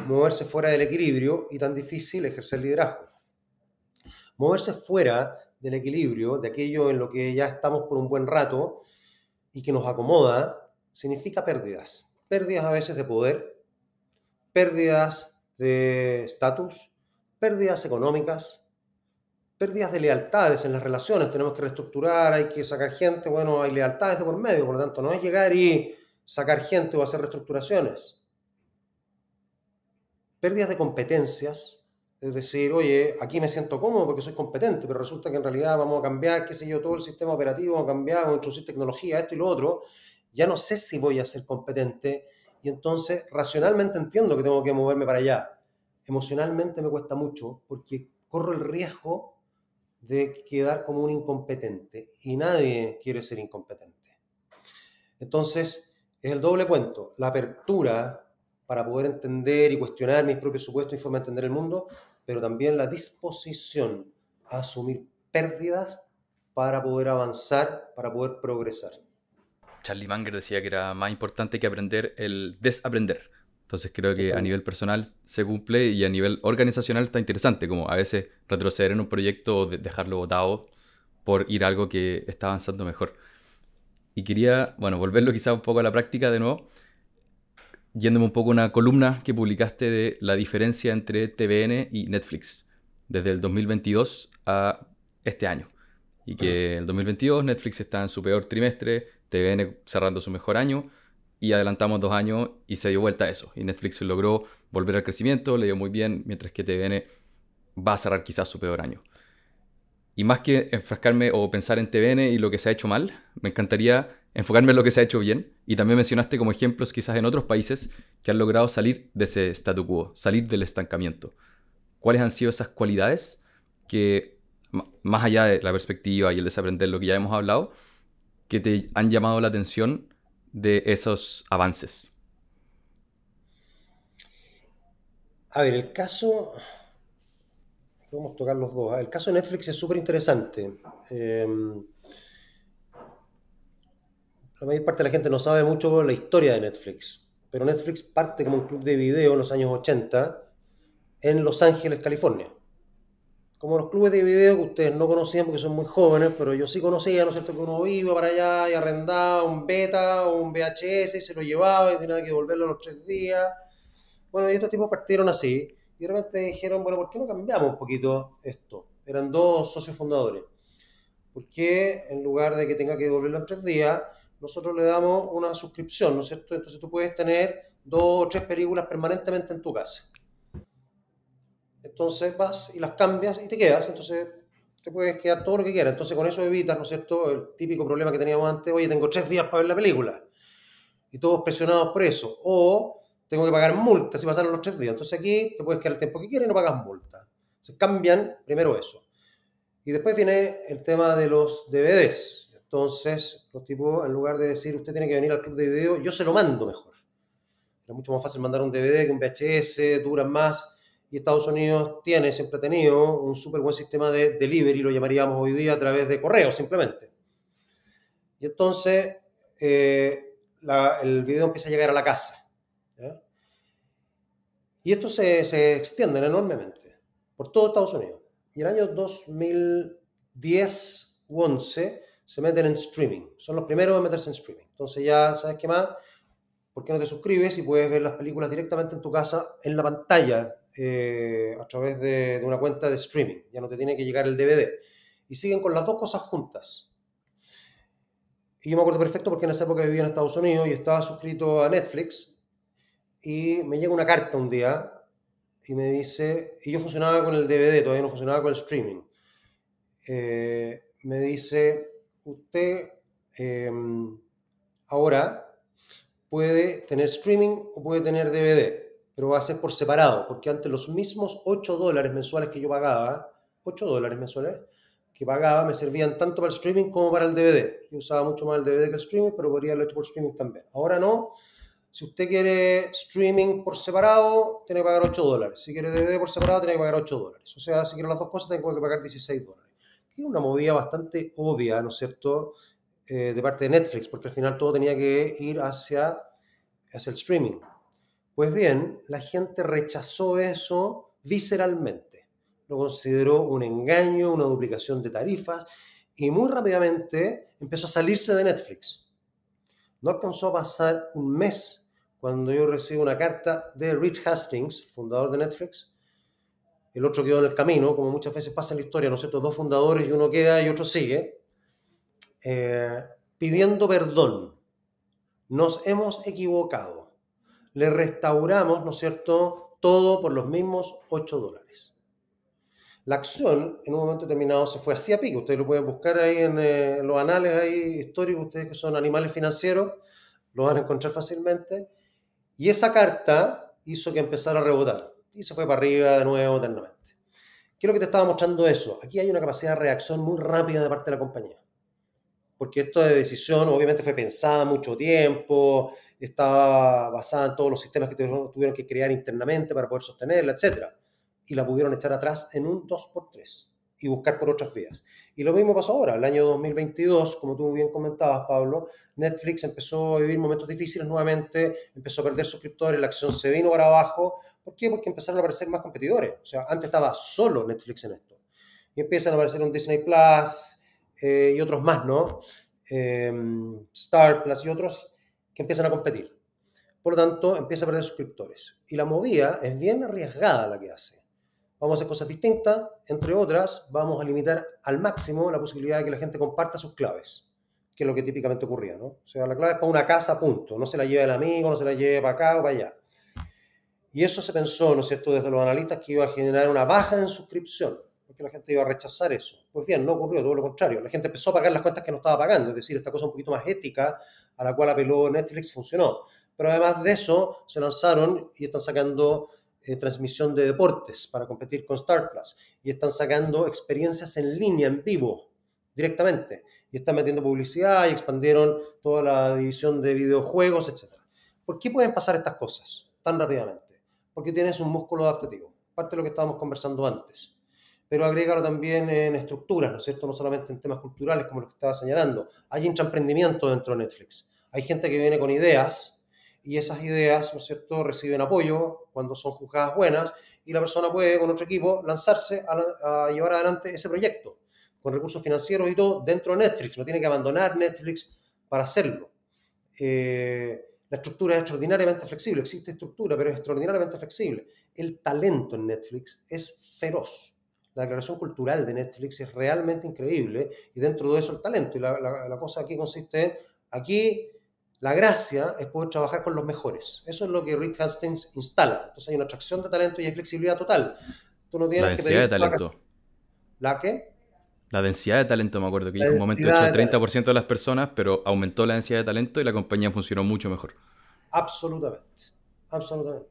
moverse fuera del equilibrio y tan difícil ejercer liderazgo. Moverse fuera del equilibrio, de aquello en lo que ya estamos por un buen rato y que nos acomoda, significa pérdidas. Pérdidas a veces de poder, pérdidas de estatus, pérdidas económicas, pérdidas de lealtades en las relaciones. Tenemos que reestructurar, hay que sacar gente, bueno, hay lealtades de por medio, por lo tanto, no es llegar y sacar gente o hacer reestructuraciones. Pérdidas de competencias, es decir, oye, aquí me siento cómodo porque soy competente, pero resulta que en realidad vamos a cambiar, qué sé yo, todo el sistema operativo, vamos a cambiar, vamos a introducir tecnología, esto y lo otro, ya no sé si voy a ser competente y entonces racionalmente entiendo que tengo que moverme para allá. Emocionalmente me cuesta mucho porque corro el riesgo de quedar como un incompetente y nadie quiere ser incompetente. Entonces, es el doble cuento, la apertura para poder entender y cuestionar mis propios supuestos y forma de entender el mundo, pero también la disposición a asumir pérdidas para poder avanzar, para poder progresar. Charlie Munger decía que era más importante que aprender el desaprender. Entonces creo que a nivel personal se cumple y a nivel organizacional está interesante, como a veces retroceder en un proyecto o dejarlo botado por ir a algo que está avanzando mejor. Y quería, bueno, volverlo quizá un poco a la práctica de nuevo, yéndome un poco a una columna que publicaste de la diferencia entre TVN y Netflix, desde el 2022 a este año. Y que en el 2022 Netflix está en su peor trimestre, TVN cerrando su mejor año, y adelantamos 2 años y se dio vuelta a eso. Y Netflix logró volver al crecimiento, le dio muy bien, mientras que TVN va a cerrar quizás su peor año. Y más que enfrascarme o pensar en TVN y lo que se ha hecho mal, me encantaría enfocarme en lo que se ha hecho bien. Y también mencionaste como ejemplos quizás en otros países que han logrado salir de ese statu quo, salir del estancamiento. ¿Cuáles han sido esas cualidades que, más allá de la perspectiva y el desaprender lo que ya hemos hablado, que te han llamado la atención de esos avances? A ver, el caso... Podemos tocar los dos. El caso de Netflix es súper interesante. La mayor parte de la gente no sabe mucho la historia de Netflix, pero Netflix parte como un club de video en los años 80 en Los Ángeles, California. Como los clubes de video que ustedes no conocían porque son muy jóvenes, pero yo sí conocía, ¿no es cierto?, que uno iba para allá y arrendaba un beta o un VHS y se lo llevaba y tenía que devolverlo a los 3 días. Bueno, y estos tipos partieron así. Y de repente dijeron, bueno, ¿por qué no cambiamos un poquito esto? Eran 2 socios fundadores. ¿Por qué en lugar de que tenga que devolverlo en 3 días, nosotros le damos una suscripción, ¿no es cierto? Entonces tú puedes tener 2 o 3 películas permanentemente en tu casa. Entonces vas y las cambias y te quedas, entonces te puedes quedar todo lo que quieras. Entonces con eso evitas, ¿no es cierto?, el típico problema que teníamos antes: oye, tengo 3 días para ver la película, y todos presionados por eso, o tengo que pagar multa si pasaron los 3 días. Entonces aquí te puedes quedar el tiempo que quieras y no pagas multa. Entonces cambian primero eso. Y después viene el tema de los DVDs. Entonces los tipos, en lugar de decir usted tiene que venir al club de video, yo se lo mando mejor. Era mucho más fácil mandar un DVD que un VHS, duran más. Y Estados Unidos siempre ha tenido un súper buen sistema de delivery, lo llamaríamos hoy día, a través de correo simplemente. Y entonces el video empieza a llegar a la casa, ¿ya? Y esto se extiende enormemente por todo Estados Unidos. Y el año 2010 u 11 se meten en streaming. Son los primeros en meterse en streaming. Entonces ya, ¿sabes qué más? ¿Por qué no te suscribes y puedes ver las películas directamente en tu casa, en la pantalla, a través de una cuenta de streaming? Ya no te tiene que llegar el DVD. Y siguen con las dos cosas juntas. Y yo me acuerdo perfecto porque en esa época vivía en Estados Unidos y estaba suscrito a Netflix, y me llega una carta un día y me dice, y yo funcionaba con el DVD, todavía no funcionaba con el streaming. Me dice, usted ahora puede tener streaming o puede tener DVD, pero va a ser por separado, porque antes los mismos $8 mensuales que yo pagaba, $8 mensuales que pagaba, me servían tanto para el streaming como para el DVD. Yo usaba mucho más el DVD que el streaming, pero podría haberlo hecho por streaming también. Ahora no. Si usted quiere streaming por separado, tiene que pagar $8. Si quiere DVD por separado, tiene que pagar $8. O sea, si quiere las dos cosas, tiene que pagar $16. Que es una movida bastante obvia, ¿no es cierto?, de parte de Netflix, porque al final todo tenía que ir hacia el streaming. Pues bien, la gente rechazó eso visceralmente. Lo consideró un engaño, una duplicación de tarifas, y muy rápidamente empezó a salirse de Netflix. No alcanzó a pasar un mes cuando yo recibo una carta de Reed Hastings, fundador de Netflix. El otro quedó en el camino, como muchas veces pasa en la historia, ¿no es cierto? 2 fundadores y uno queda y otro sigue, pidiendo perdón. Nos hemos equivocado. Le restauramos, ¿no es cierto?, todo por los mismos $8. La acción, en un momento determinado, se fue así a pico. Ustedes lo pueden buscar ahí en los anales ahí históricos, ustedes que son animales financieros, lo van a encontrar fácilmente. Y esa carta hizo que empezara a rebotar. Y se fue para arriba de nuevo eternamente. ¿Qué es lo que te estaba mostrando eso? Aquí hay una capacidad de reacción muy rápida de parte de la compañía. Porque esto de decisión obviamente fue pensada mucho tiempo, estaba basada en todos los sistemas que tuvieron que crear internamente para poder sostenerla, etc. Y la pudieron echar atrás en un 2x3 y buscar por otras vías. Y lo mismo pasó ahora, el año 2022, como tú bien comentabas, Pablo, Netflix empezó a vivir momentos difíciles nuevamente, empezó a perder suscriptores, la acción se vino para abajo. ¿Por qué? Porque empezaron a aparecer más competidores. O sea, antes estaba solo Netflix en esto. Y empiezan a aparecer un Disney Plus y otros más, ¿no? Star Plus y otros que empiezan a competir. Por lo tanto, empieza a perder suscriptores. Y la movida es bien arriesgada la que hace. Vamos a hacer cosas distintas, entre otras, vamos a limitar al máximo la posibilidad de que la gente comparta sus claves, que es lo que típicamente ocurría, ¿no? O sea, la clave es para una casa, punto. No se la lleve el amigo, no se la lleve para acá o para allá. Y eso se pensó, ¿no es cierto?, desde los analistas, que iba a generar una baja en suscripción, porque la gente iba a rechazar eso. Pues bien, no ocurrió, todo lo contrario. La gente empezó a pagar las cuentas que no estaba pagando, es decir, esta cosa un poquito más ética a la cual apeló Netflix funcionó. Pero además de eso, se lanzaron y están sacando transmisión de deportes para competir con Star Plus. Y están sacando experiencias en línea, en vivo, directamente. Y están metiendo publicidad y expandieron toda la división de videojuegos, etc. ¿Por qué pueden pasar estas cosas tan rápidamente? Porque tienes un músculo adaptativo. Parte de lo que estábamos conversando antes. Pero agrégalo también en estructuras, ¿no es cierto? No solamente en temas culturales, como lo que estaba señalando. Hay intraemprendimiento dentro de Netflix. Hay gente que viene con ideas, y esas ideas, ¿no es cierto?, reciben apoyo cuando son juzgadas buenas, y la persona puede, con otro equipo, lanzarse a llevar adelante ese proyecto, con recursos financieros y todo, dentro de Netflix. No tiene que abandonar Netflix para hacerlo. La estructura es extraordinariamente flexible. Existe estructura, pero es extraordinariamente flexible. El talento en Netflix es feroz. La declaración cultural de Netflix es realmente increíble, y dentro de eso el talento. Y la cosa aquí consiste en Aquí la gracia es poder trabajar con los mejores. Eso es lo que Reed Hastings instala. Entonces hay una atracción de talento y hay flexibilidad total. Tú no La tienes que densidad de pedir talento. ¿La qué? La densidad de talento, me acuerdo que La dijo un momento hecho densidad el de talento. 30% de las personas, pero aumentó la densidad de talento y la compañía funcionó mucho mejor. Absolutamente. Absolutamente.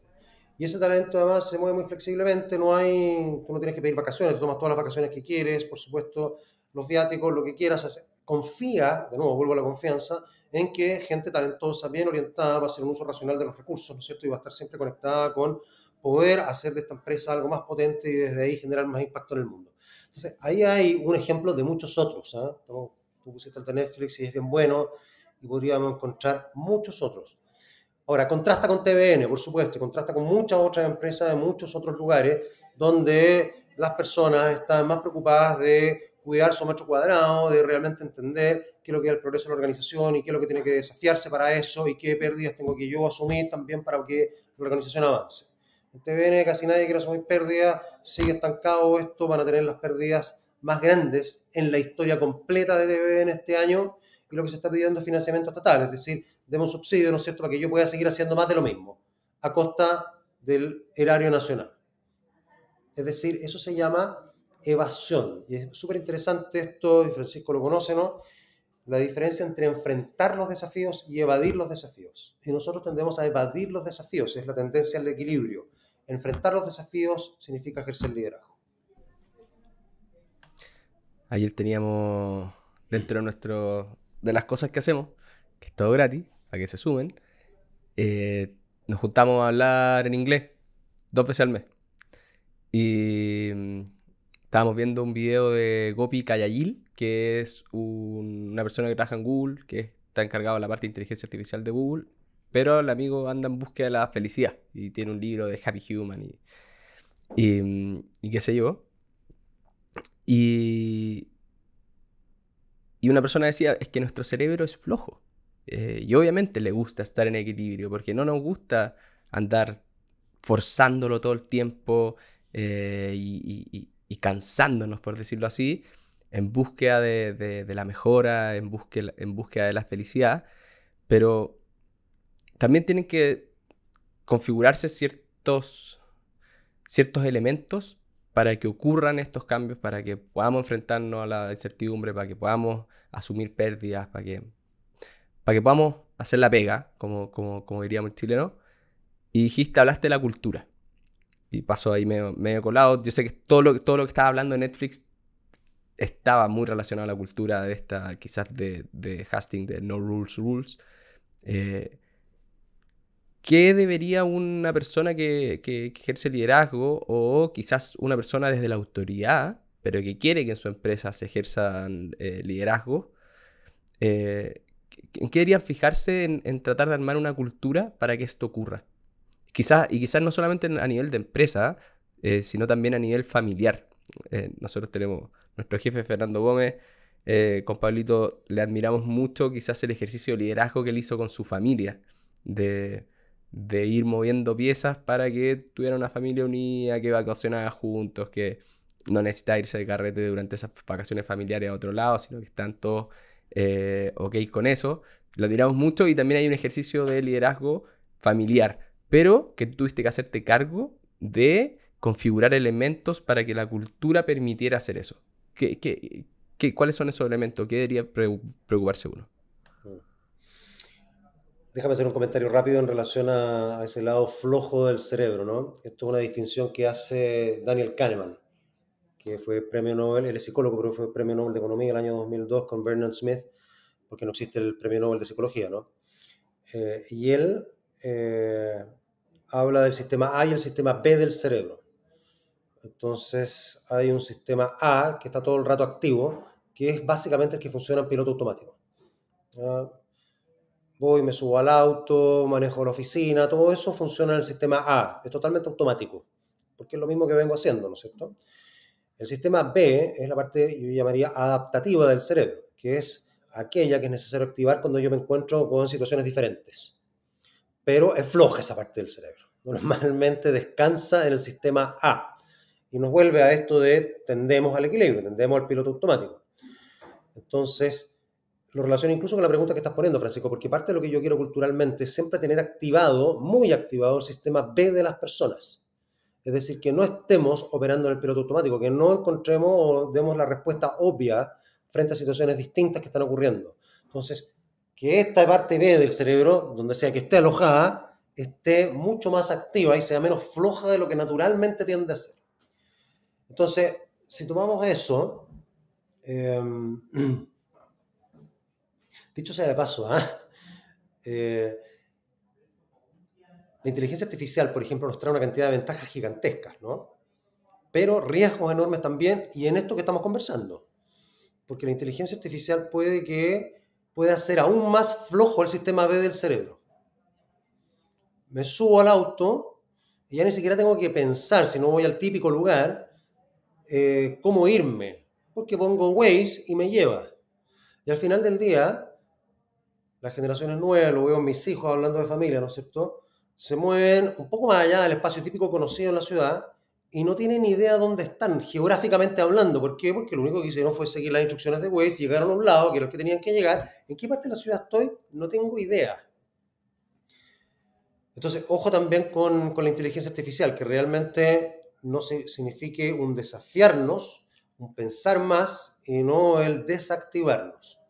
Y ese talento además se mueve muy flexiblemente, tú no tienes que pedir vacaciones, tú tomas todas las vacaciones que quieres, por supuesto, los viáticos, lo que quieras. Confía, de nuevo vuelvo a la confianza, en que gente talentosa, bien orientada, va a hacer un uso racional de los recursos, ¿no es cierto? Y va a estar siempre conectada con poder hacer de esta empresa algo más potente y desde ahí generar más impacto en el mundo. Entonces, ahí hay un ejemplo de muchos otros. ¿Eh? Tú pusiste el de Netflix y es bien bueno, y podríamos encontrar muchos otros. Ahora, contrasta con TVN, por supuesto, y contrasta con muchas otras empresas de muchos otros lugares donde las personas están más preocupadas de cuidar su metro cuadrado, de realmente entender qué es lo que es el progreso de la organización y qué es lo que tiene que desafiarse para eso y qué pérdidas tengo que yo asumir también para que la organización avance. En TVN casi nadie quiere asumir pérdidas, sigue estancado esto, van a tener las pérdidas más grandes en la historia completa de TVN este año y lo que se está pidiendo es financiamiento estatal, es decir, demos subsidio, ¿no es cierto?, para que yo pueda seguir haciendo más de lo mismo, a costa del erario nacional. Es decir, eso se llama evasión. Y es súper interesante esto, y Francisco lo conoce, ¿no? La diferencia entre enfrentar los desafíos y evadir los desafíos. Y nosotros tendemos a evadir los desafíos, es la tendencia al equilibrio. Enfrentar los desafíos significa ejercer liderazgo. Ayer teníamos dentro de las cosas que hacemos, que es todo gratis, para que se sumen, nos juntamos a hablar en inglés 2 veces al mes. Y estábamos viendo un video de Gopi Kayagil, que es una persona que trabaja en Google, que está encargado de la parte de inteligencia artificial de Google, pero el amigo anda en búsqueda de la felicidad y tiene un libro de Happy Human y qué sé yo. Y una persona decía, es que nuestro cerebro es flojo. Y obviamente le gusta estar en equilibrio, porque no nos gusta andar forzándolo todo el tiempo y cansándonos, por decirlo así, en búsqueda de la mejora, en búsqueda de la felicidad. Pero también tienen que configurarse ciertos elementos para que ocurran estos cambios, para que podamos enfrentarnos a la incertidumbre, para que podamos asumir pérdidas, para que podamos hacer la pega, como diríamos el chileno. Y hablaste de la cultura. Y pasó ahí medio colado. Yo sé que todo lo que estaba hablando de Netflix estaba muy relacionado a la cultura de esta, quizás de Hastings, de No Rules Rules. ¿Qué debería una persona que ejerce liderazgo, o quizás una persona desde la autoridad, pero que quiere que en su empresa se ejerzan liderazgo, en qué deberían fijarse en tratar de armar una cultura para que esto ocurra? Quizás no solamente a nivel de empresa, sino también a nivel familiar. Nosotros tenemos nuestro jefe Fernando Gómez, con Pablito le admiramos mucho quizás el ejercicio de liderazgo que él hizo con su familia, de ir moviendo piezas para que tuviera una familia unida, que vacacionara juntos, que no necesita irse de carrete durante esas vacaciones familiares a otro lado, sino que están todos ok con eso. Lo admiramos mucho, y también hay un ejercicio de liderazgo familiar, pero que tuviste que hacerte cargo de configurar elementos para que la cultura permitiera hacer eso. ¿Cuáles son esos elementos? ¿Qué debería preocuparse uno? Déjame hacer un comentario rápido en relación a ese lado flojo del cerebro, ¿no? Esto es una distinción que hace Daniel Kahneman, que fue premio Nobel, él es psicólogo, pero fue premio Nobel de Economía el año 2002 con Bernard Smith, porque no existe el premio Nobel de Psicología, ¿no? Y él habla del sistema A y el sistema B del cerebro. Entonces hay un sistema A que está todo el rato activo, que es básicamente el que funciona en piloto automático. Voy, me subo al auto, manejo la oficina, todo eso funciona en el sistema A, es totalmente automático, porque es lo mismo que vengo haciendo, ¿no es cierto? El sistema B es la parte, yo llamaría, adaptativa del cerebro, que es aquella que es necesario activar cuando yo me encuentro con situaciones diferentes. Pero es floja esa parte del cerebro. Normalmente descansa en el sistema A. Y nos vuelve a esto de tendemos al equilibrio, tendemos al piloto automático. Entonces, lo relaciono incluso con la pregunta que estás poniendo, Francisco, porque parte de lo que yo quiero culturalmente es siempre tener activado, muy activado, el sistema B de las personas. Es decir, que no estemos operando en el piloto automático, que no encontremos o demos la respuesta obvia frente a situaciones distintas que están ocurriendo. Entonces, que esta parte B del cerebro, donde sea que esté alojada, esté mucho más activa y sea menos floja de lo que naturalmente tiende a ser. Entonces, si tomamos eso, dicho sea de paso, la inteligencia artificial, por ejemplo, nos trae una cantidad de ventajas gigantescas, ¿no? Pero riesgos enormes también, y en esto que estamos conversando. Porque la inteligencia artificial puede hacer aún más flojo el sistema B del cerebro. Me subo al auto y ya ni siquiera tengo que pensar, si no voy al típico lugar, cómo irme. Porque pongo Waze y me lleva. Y al final del día, las generaciones nuevas, lo veo en mis hijos hablando de familia, ¿no es cierto?, se mueven un poco más allá del espacio típico conocido en la ciudad y no tienen idea dónde están, geográficamente hablando. ¿Por qué? Porque lo único que hicieron fue seguir las instrucciones de Waze, llegaron a un lado, que era el que tenían que llegar. ¿En qué parte de la ciudad estoy? No tengo idea. Entonces, ojo también con la inteligencia artificial, que realmente no signifique un desafiarnos, un pensar más y no el desactivarnos.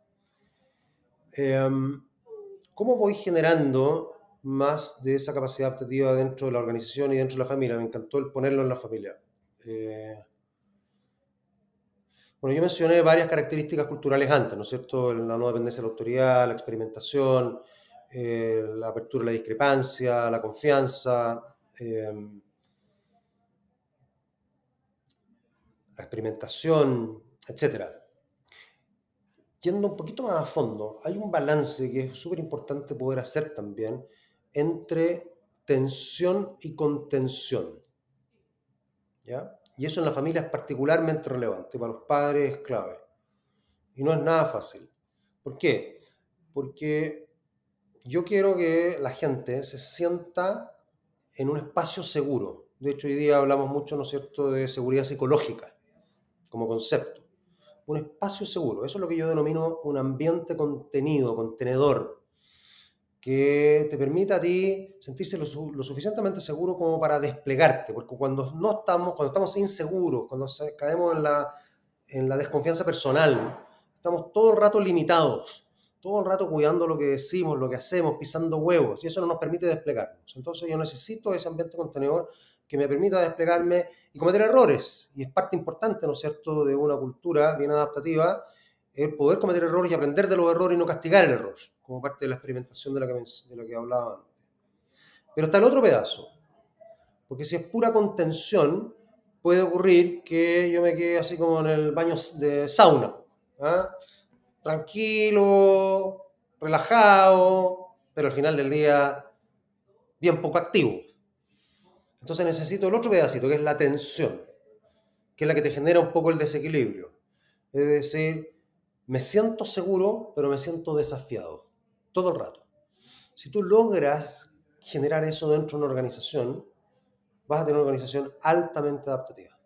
¿Cómo voy generando más de esa capacidad adaptativa dentro de la organización y dentro de la familia? Me encantó el ponerlo en la familia. Bueno, yo mencioné varias características culturales antes, ¿no es cierto? La no dependencia de la autoridad, la experimentación, la apertura a la discrepancia, la confianza, la experimentación, etcétera. Yendo un poquito más a fondo, hay un balance que es súper importante poder hacer también entre tensión y contención, ¿ya? Y eso en la familia es particularmente relevante, para los padres es clave. Y no es nada fácil. ¿Por qué? Porque yo quiero que la gente se sienta en un espacio seguro. De hecho, hoy día hablamos mucho, ¿no es cierto?, de seguridad psicológica como concepto. Un espacio seguro, eso es lo que yo denomino un ambiente contenido, contenedor, que te permita a ti sentirse lo suficientemente seguro como para desplegarte, porque cuando estamos inseguros, cuando caemos en la desconfianza personal, estamos todo el rato limitados, todo el rato cuidando lo que decimos, lo que hacemos, pisando huevos, y eso no nos permite desplegarnos. Entonces yo necesito ese ambiente contenedor que me permita desplegarme y cometer errores, y es parte importante, ¿no es cierto?, de una cultura bien adaptativa, el poder cometer errores y aprender de los errores y no castigar el error, como parte de la experimentación de la que hablaba antes. Pero está el otro pedazo, porque si es pura contención, puede ocurrir que yo me quede así como en el baño de sauna, tranquilo, relajado, pero al final del día bien poco activo. Entonces necesito el otro pedacito, que es la tensión, que es la que te genera un poco el desequilibrio. Es decir, me siento seguro, pero me siento desafiado, todo el rato. Si tú logras generar eso dentro de una organización, vas a tener una organización altamente adaptativa.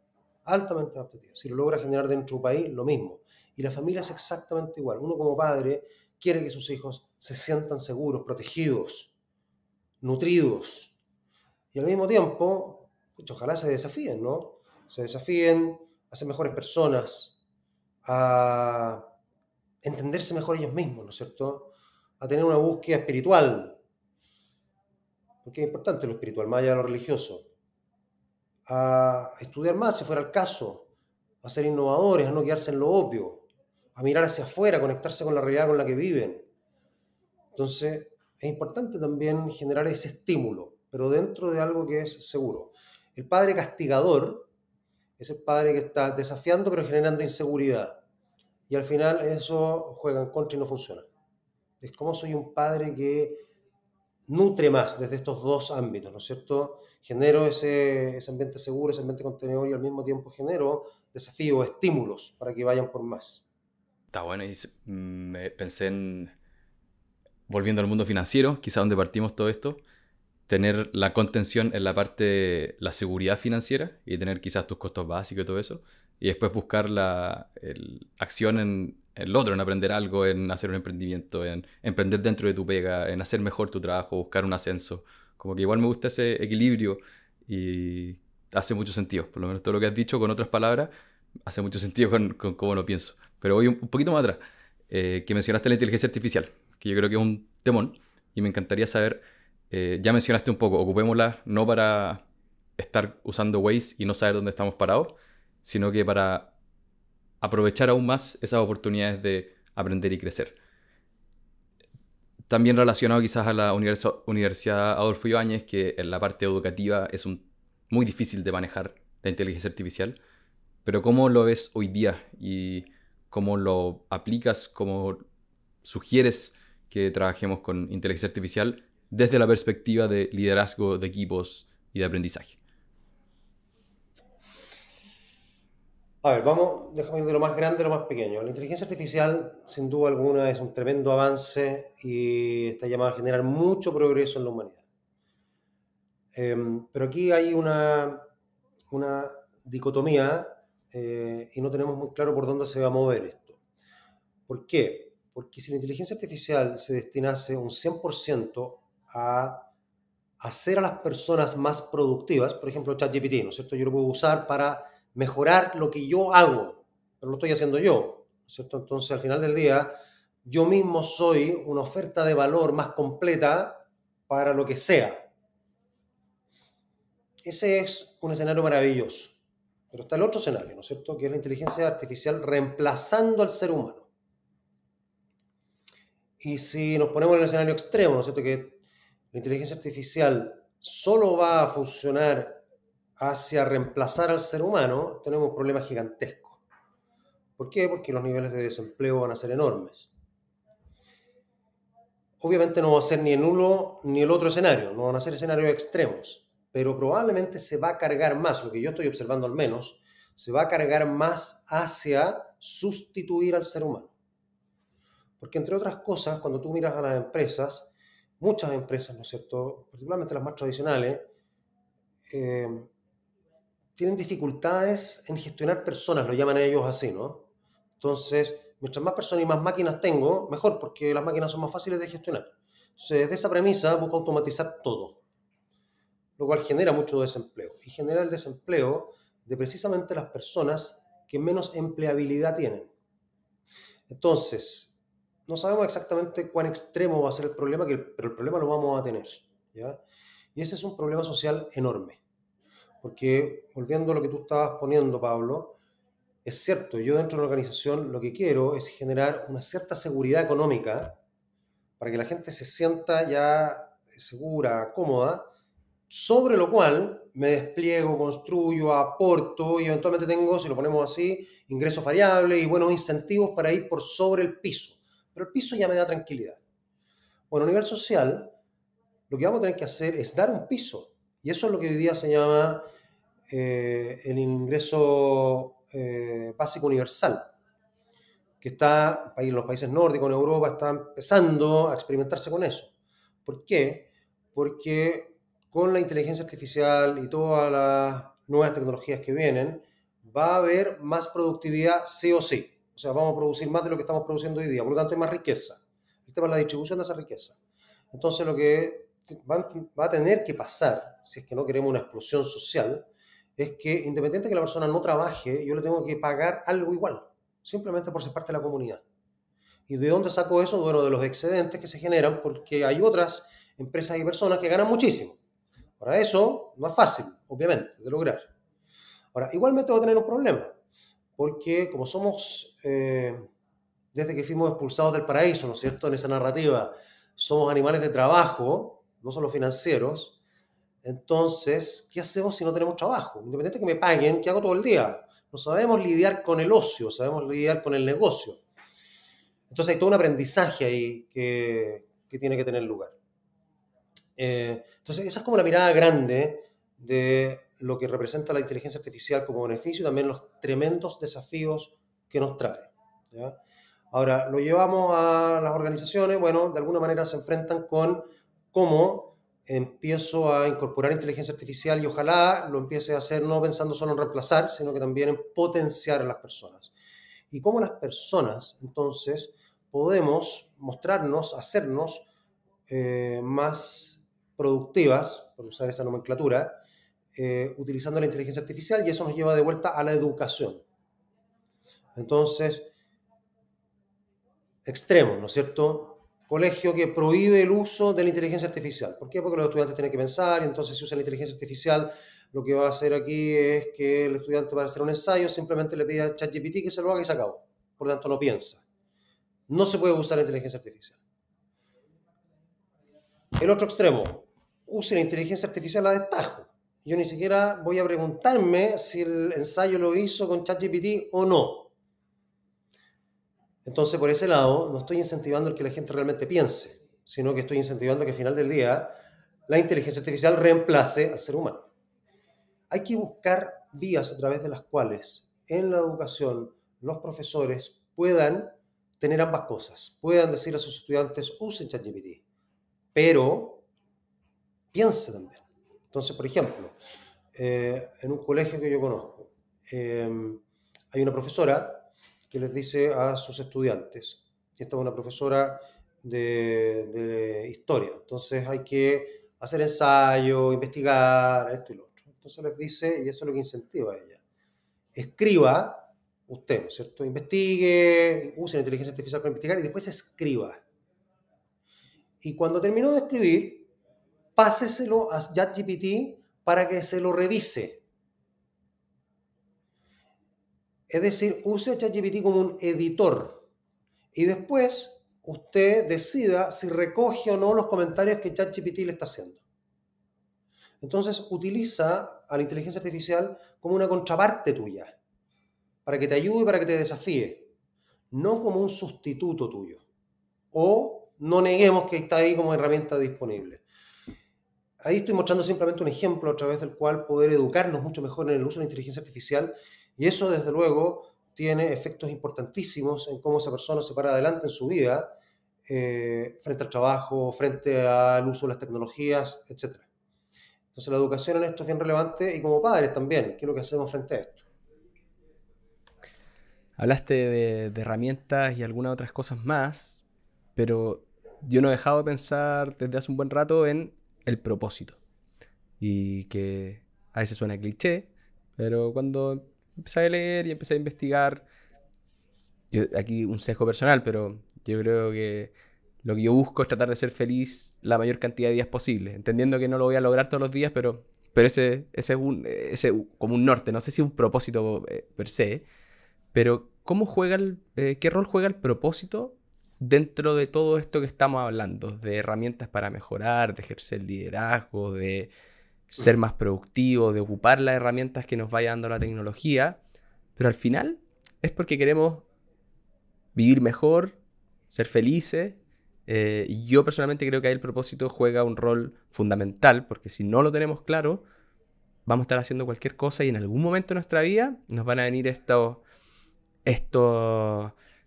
Altamente adaptativa. Si lo logras generar dentro de un país, lo mismo. Y la familia es exactamente igual. Uno como padre quiere que sus hijos se sientan seguros, protegidos, nutridos. Y al mismo tiempo, ojalá se desafíen, ¿no? Se desafíen a ser mejores personas, a entenderse mejor ellos mismos, ¿no es cierto?, a tener una búsqueda espiritual, porque es importante lo espiritual, más allá de lo religioso, a estudiar más si fuera el caso, a ser innovadores, a no quedarse en lo obvio, a mirar hacia afuera, a conectarse con la realidad con la que viven. Entonces, es importante también generar ese estímulo, pero dentro de algo que es seguro. El padre castigador es el padre que está desafiando pero generando inseguridad. Y al final eso juega en contra y no funciona. Es como soy un padre que nutre más desde estos dos ámbitos, ¿no es cierto? Genero ese ambiente seguro, ese ambiente contenedor y al mismo tiempo genero desafíos, estímulos para que vayan por más. Está bueno, y pensé en, volviendo al mundo financiero, quizá donde partimos todo esto, tener la contención en la parte de la seguridad financiera y tener quizás tus costos básicos y todo eso, y después buscar acción en el otro, en aprender algo, en hacer un emprendimiento, en emprender dentro de tu pega, en hacer mejor tu trabajo, buscar un ascenso. Como que igual me gusta ese equilibrio y hace mucho sentido. Por lo menos todo lo que has dicho con otras palabras hace mucho sentido con cómo lo pienso. Pero voy un poquito más atrás, que mencionaste la inteligencia artificial, que yo creo que es un temón y me encantaría saber, ya mencionaste un poco, ocupémosla no para estar usando Waze y no saber dónde estamos parados, sino que para aprovechar aún más esas oportunidades de aprender y crecer. También relacionado quizás a la Universidad Adolfo Ibáñez, que en la parte educativa es muy difícil de manejar la inteligencia artificial, pero ¿cómo lo ves hoy día y cómo lo aplicas, cómo sugieres que trabajemos con inteligencia artificial desde la perspectiva de liderazgo de equipos y de aprendizaje? A ver, déjame ir de lo más grande a lo más pequeño. La inteligencia artificial, sin duda alguna, es un tremendo avance y está llamada a generar mucho progreso en la humanidad. Pero aquí hay una dicotomía y no tenemos muy claro por dónde se va a mover esto. ¿Por qué? Porque si la inteligencia artificial se destinase un 100% a hacer a las personas más productivas, por ejemplo, ChatGPT, ¿no es cierto? Yo lo puedo usar para mejorar lo que yo hago, pero lo estoy haciendo yo, ¿no es cierto? Entonces, al final del día, yo mismo soy una oferta de valor más completa para lo que sea. Ese es un escenario maravilloso. Pero está el otro escenario, ¿no es cierto? Que es la inteligencia artificial reemplazando al ser humano. Y si nos ponemos en el escenario extremo, ¿no es cierto? Que la inteligencia artificial solo va a funcionar hacia reemplazar al ser humano, tenemos un problema gigantesco. ¿Por qué? Porque los niveles de desempleo van a ser enormes. Obviamente no va a ser ni el uno ni el otro escenario, no van a ser escenarios extremos, pero probablemente se va a cargar más, lo que yo estoy observando al menos, se va a cargar más hacia sustituir al ser humano. Porque entre otras cosas, cuando tú miras a las empresas, muchas empresas, ¿no es cierto?, particularmente las más tradicionales, tienen dificultades en gestionar personas, lo llaman ellos así, ¿no? Entonces, mientras más personas y más máquinas tengo, mejor, porque las máquinas son más fáciles de gestionar. Entonces, desde esa premisa busco automatizar todo, lo cual genera mucho desempleo. Y genera el desempleo de precisamente las personas que menos empleabilidad tienen. Entonces, no sabemos exactamente cuán extremo va a ser el problema, pero el problema lo vamos a tener, ¿ya? Y ese es un problema social enorme. Porque, volviendo a lo que tú estabas poniendo, Pablo, es cierto, yo dentro de una organización lo que quiero es generar una cierta seguridad económica para que la gente se sienta ya segura, cómoda, sobre lo cual me despliego, construyo, aporto y eventualmente tengo, si lo ponemos así, ingresos variables y buenos incentivos para ir por sobre el piso. Pero el piso ya me da tranquilidad. Bueno, a nivel social, lo que vamos a tener que hacer es dar un piso. Y eso es lo que hoy día se llama el ingreso básico universal, que está en los países nórdicos, en Europa, está empezando a experimentarse con eso. ¿Por qué? Porque con la inteligencia artificial y todas las nuevas tecnologías que vienen, va a haber más productividad sí o sí. O sea, vamos a producir más de lo que estamos produciendo hoy día, por lo tanto hay más riqueza. El tema es la distribución de esa riqueza. Entonces lo que va a tener que pasar, si es que no queremos una explosión social, es que independiente de que la persona no trabaje, yo le tengo que pagar algo igual, simplemente por ser parte de la comunidad. ¿Y de dónde saco eso? Bueno, de los excedentes que se generan porque hay otras empresas y personas que ganan muchísimo. Ahora, eso no es fácil, obviamente, de lograr. Ahora, igualmente va a tener un problema, porque como somos, desde que fuimos expulsados del paraíso, ¿no es cierto?, en esa narrativa, somos animales de trabajo, no solo financieros. Entonces, ¿qué hacemos si no tenemos trabajo? Independiente de que me paguen, ¿qué hago todo el día? No sabemos lidiar con el ocio, sabemos lidiar con el negocio. Entonces hay todo un aprendizaje ahí que tiene que tener lugar. Entonces esa es como la mirada grande de lo que representa la inteligencia artificial como beneficio y también los tremendos desafíos que nos trae, ¿ya? Ahora, lo llevamos a las organizaciones, bueno, de alguna manera se enfrentan con cómo empiezo a incorporar inteligencia artificial y ojalá lo empiece a hacer no pensando solo en reemplazar, sino que también en potenciar a las personas. Y cómo las personas, entonces, podemos mostrarnos, hacernos más productivas, por usar esa nomenclatura, utilizando la inteligencia artificial, y eso nos lleva de vuelta a la educación. Entonces, extremos, ¿no es cierto? Colegio que prohíbe el uso de la inteligencia artificial. ¿Por qué? Porque los estudiantes tienen que pensar, y entonces si usa la inteligencia artificial, lo que va a hacer aquí es que el estudiante para hacer un ensayo simplemente le pide a ChatGPT que se lo haga y se acabó. Por lo tanto, no piensa. No se puede usar la inteligencia artificial. El otro extremo, use la inteligencia artificial a destajo. Yo ni siquiera voy a preguntarme si el ensayo lo hizo con ChatGPT o no. Entonces, por ese lado, no estoy incentivando el que la gente realmente piense, sino que estoy incentivando que al final del día la inteligencia artificial reemplace al ser humano. Hay que buscar vías a través de las cuales en la educación los profesores puedan tener ambas cosas, puedan decir a sus estudiantes, usen ChatGPT, pero piense también. Entonces, por ejemplo, en un colegio que yo conozco, hay una profesora que les dice a sus estudiantes, y esta es una profesora de historia, entonces hay que hacer ensayo, investigar, esto y lo otro. Entonces les dice, y eso es lo que incentiva a ella, escriba usted, ¿no es cierto? Investigue, use la inteligencia artificial para investigar y después escriba. Y cuando terminó de escribir, páseselo a ChatGPT para que se lo revise. Es decir, use ChatGPT como un editor y después usted decida si recoge o no los comentarios que ChatGPT le está haciendo. Entonces utiliza a la inteligencia artificial como una contraparte tuya, para que te ayude, para que te desafíe, no como un sustituto tuyo. O no neguemos que está ahí como herramienta disponible. Ahí estoy mostrando simplemente un ejemplo a través del cual poder educarnos mucho mejor en el uso de la inteligencia artificial, y eso desde luego tiene efectos importantísimos en cómo esa persona se para adelante en su vida, frente al trabajo, frente al uso de las tecnologías, etc. Entonces la educación en esto es bien relevante, y como padres también, ¿qué es lo que hacemos frente a esto? Hablaste de herramientas y algunas otras cosas más, pero yo no he dejado de pensar desde hace un buen rato en el propósito. Y que a veces suena cliché, pero cuando empecé a leer y empecé a investigar, aquí un sesgo personal, pero yo creo que lo que yo busco es tratar de ser feliz la mayor cantidad de días posible, entendiendo que no lo voy a lograr todos los días, pero ese es como un norte, no sé si un propósito per se, pero ¿qué rol juega el propósito dentro de todo esto que estamos hablando? De herramientas para mejorar, de ejercer liderazgo, de ser más productivo, de ocupar las herramientas que nos vaya dando la tecnología, pero al final es porque queremos vivir mejor, ser felices. Y yo personalmente creo que ahí el propósito juega un rol fundamental, porque si no lo tenemos claro, vamos a estar haciendo cualquier cosa y en algún momento de nuestra vida nos van a venir estos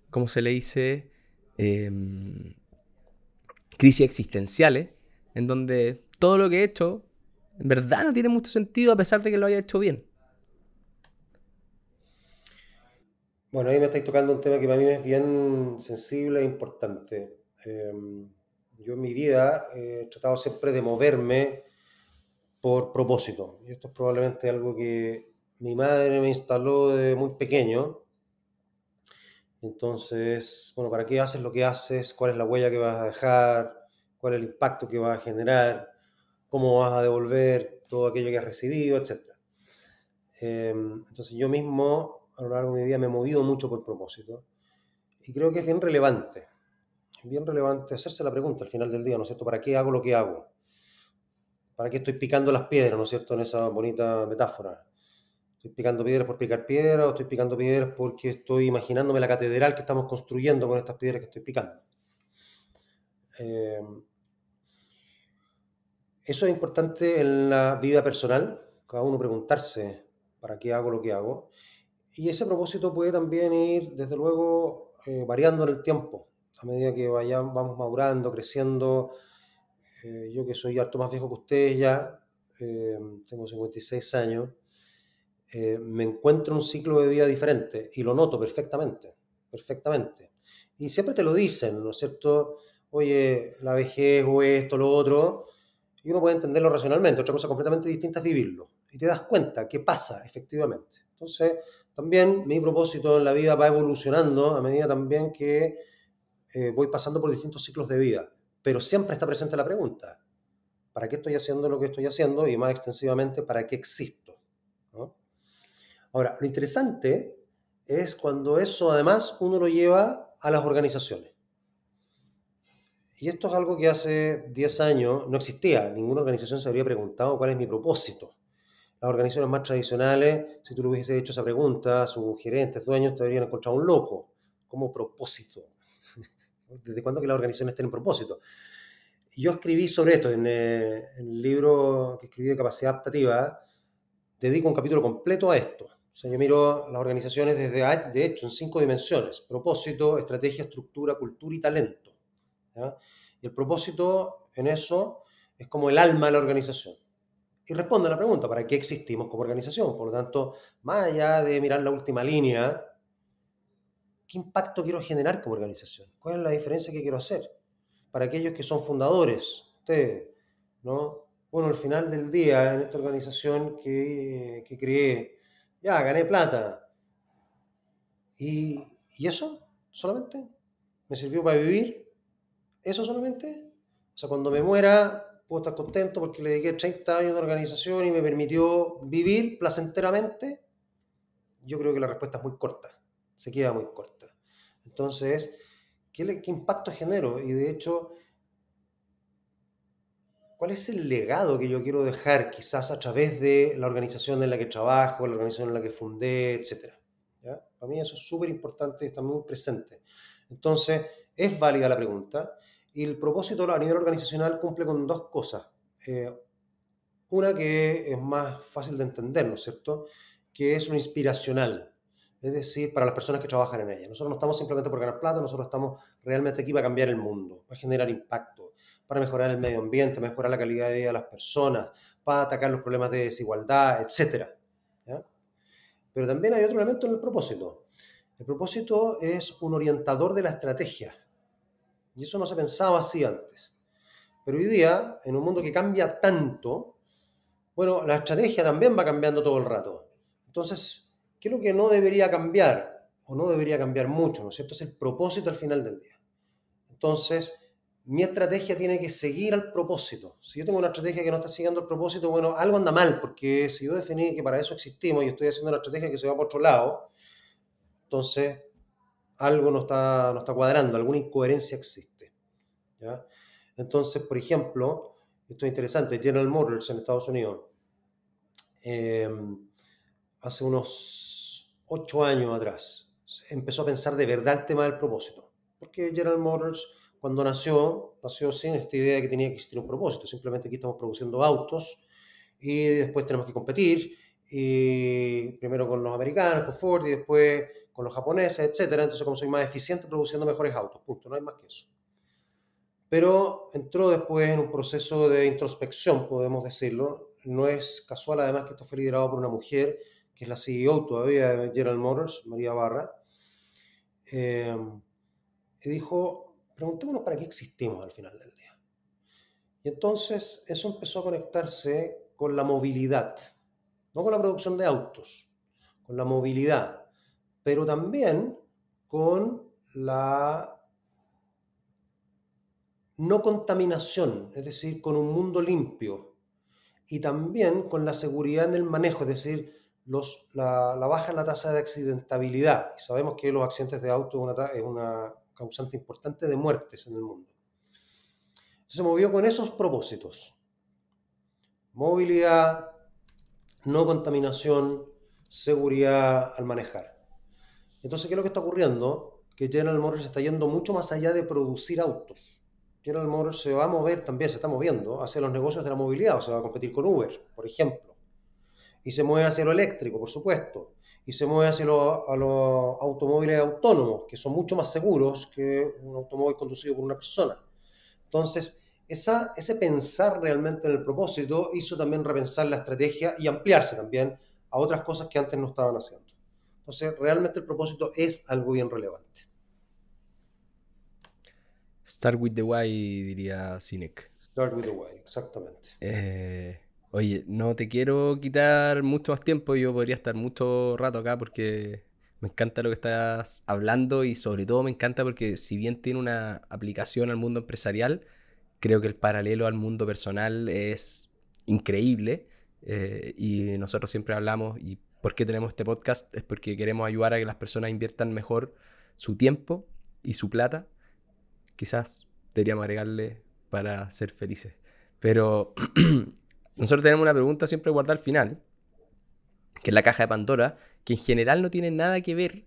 ¿cómo se le dice? Crisis existenciales, en donde todo lo que he hecho en verdad no tiene mucho sentido a pesar de que lo haya hecho bien. Bueno, ahí me estáis tocando un tema que para mí es bien sensible e importante. Yo en mi vida he tratado siempre de moverme por propósito. Y esto es probablemente algo que mi madre me instaló desde muy pequeño. Entonces, bueno, ¿para qué haces lo que haces? ¿Cuál es la huella que vas a dejar? ¿Cuál es el impacto que vas a generar? ¿Cómo vas a devolver todo aquello que has recibido? Etcétera. Entonces yo mismo a lo largo de mi vida me he movido mucho por propósito y creo que es bien relevante hacerse la pregunta al final del día, ¿no es cierto? ¿Para qué hago lo que hago? ¿Para qué estoy picando las piedras, ¿no es cierto? En esa bonita metáfora. ¿Estoy picando piedras por picar piedras o estoy picando piedras porque estoy imaginándome la catedral que estamos construyendo con estas piedras que estoy picando? Eh, Eso es importante en la vida personal, cada uno preguntarse para qué hago lo que hago. Y ese propósito puede también ir, desde luego, variando en el tiempo, a medida que vamos madurando, creciendo. yo que soy harto más viejo que ustedes ya, tengo 56 años, me encuentro en un ciclo de vida diferente y lo noto perfectamente, perfectamente. Y siempre te lo dicen, ¿no es cierto? Oye, la vejez o esto, lo otro, y uno puede entenderlo racionalmente, otra cosa completamente distinta es vivirlo. Y te das cuenta que pasa, efectivamente. Entonces, también mi propósito en la vida va evolucionando a medida también que voy pasando por distintos ciclos de vida. Pero siempre está presente la pregunta, ¿para qué estoy haciendo lo que estoy haciendo? Y más extensivamente, ¿para qué existo? ¿No? Ahora, lo interesante es cuando eso además uno lo lleva a las organizaciones. Y esto es algo que hace 10 años no existía. Ninguna organización se habría preguntado cuál es mi propósito. Las organizaciones más tradicionales, si tú le hubieses hecho esa pregunta, sus gerentes, dueños, te habrían encontrado un loco. Como propósito. ¿Desde cuándo que las organizaciones tienen propósito? Y yo escribí sobre esto en el libro que escribí de capacidad adaptativa. Dedico un capítulo completo a esto. O sea, yo miro las organizaciones de hecho, en 5 dimensiones: propósito, estrategia, estructura, cultura y talento. ¿Ya? Y el propósito en eso es como el alma de la organización. Y responde a la pregunta, ¿para qué existimos como organización? Por lo tanto, más allá de mirar la última línea, ¿qué impacto quiero generar como organización? ¿Cuál es la diferencia que quiero hacer? Para aquellos que son fundadores, ustedes, ¿no? Bueno, al final del día, en esta organización que creé, ya gané plata. ¿Y eso solamente? ¿Me sirvió para vivir? ¿Eso solamente? O sea, cuando me muera, puedo estar contento porque le dediqué 30 años a una organización y me permitió vivir placenteramente. Yo creo que la respuesta es muy corta, se queda muy corta. Entonces, ¿qué impacto genero? Y de hecho, ¿cuál es el legado que yo quiero dejar quizás a través de la organización en la que trabajo, la organización en la que fundé, etcétera? ¿Ya? Para mí eso es súper importante y está muy presente. Entonces, es válida la pregunta y el propósito a nivel organizacional cumple con dos cosas. Una que es más fácil de entender, ¿no es cierto? Que es lo inspiracional, es decir, para las personas que trabajan en ella. Nosotros no estamos simplemente por ganar plata, nosotros estamos realmente aquí para cambiar el mundo, para generar impacto, para mejorar el medio ambiente, mejorar la calidad de vida de las personas, para atacar los problemas de desigualdad, etcétera. ¿Ya? Pero también hay otro elemento en el propósito. El propósito es un orientador de la estrategia. Y eso no se pensaba así antes. Pero hoy día, en un mundo que cambia tanto, bueno, la estrategia también va cambiando todo el rato. Entonces, ¿qué es lo que no debería cambiar? O no debería cambiar mucho, ¿no es cierto? Es el propósito al final del día. Entonces, mi estrategia tiene que seguir al propósito. Si yo tengo una estrategia que no está siguiendo el propósito, bueno, algo anda mal, porque si yo definí que para eso existimos y estoy haciendo una estrategia que se va por otro lado, entonces algo no está cuadrando, alguna incoherencia existe. ¿Ya? Entonces, por ejemplo, esto es interesante, General Motors en Estados Unidos, hace unos 8 años atrás, empezó a pensar de verdad el tema del propósito. Porque General Motors, cuando nació sin esta idea de que tenía que existir un propósito. Simplemente aquí estamos produciendo autos y después tenemos que competir, y primero con los americanos, con Ford, y después con los japoneses, etcétera. Entonces, como soy más eficiente produciendo mejores autos, punto, no hay más que eso. Pero entró después en un proceso de introspección, podemos decirlo. No es casual, además, que esto fue liderado por una mujer, que es la CEO todavía de General Motors, María Barra, y dijo, preguntémonos para qué existimos al final del día. Y entonces eso empezó a conectarse con la movilidad, no con la producción de autos, con la movilidad, pero también con la no contaminación, es decir, con un mundo limpio, y también con la seguridad en el manejo, es decir, la baja en la tasa de accidentabilidad. Y sabemos que los accidentes de auto es una causante importante de muertes en el mundo. Entonces se movió con esos propósitos: movilidad, no contaminación, seguridad al manejar. Entonces, ¿qué es lo que está ocurriendo? Que General Motors está yendo mucho más allá de producir autos. General Motors se va a mover, también se está moviendo hacia los negocios de la movilidad, o sea, va a competir con Uber, por ejemplo. Y se mueve hacia lo eléctrico, por supuesto. Y se mueve hacia los automóviles autónomos, que son mucho más seguros que un automóvil conducido por una persona. Entonces, ese pensar realmente en el propósito hizo también repensar la estrategia y ampliarse también a otras cosas que antes no estaban haciendo. Entonces, realmente el propósito es algo bien relevante. Start with the why, diría Sinek. Start with the why, exactamente. Oye, no te quiero quitar mucho más tiempo, yo podría estar mucho rato acá porque me encanta lo que estás hablando y sobre todo me encanta porque si bien tiene una aplicación al mundo empresarial, creo que el paralelo al mundo personal es increíble. Y nosotros siempre hablamos y por qué tenemos este podcast es porque queremos ayudar a que las personas inviertan mejor su tiempo y su plata. Quizás deberíamos agregarle para ser felices. Pero nosotros tenemos una pregunta siempre guardada al final, que es la caja de Pandora, que en general no tiene nada que ver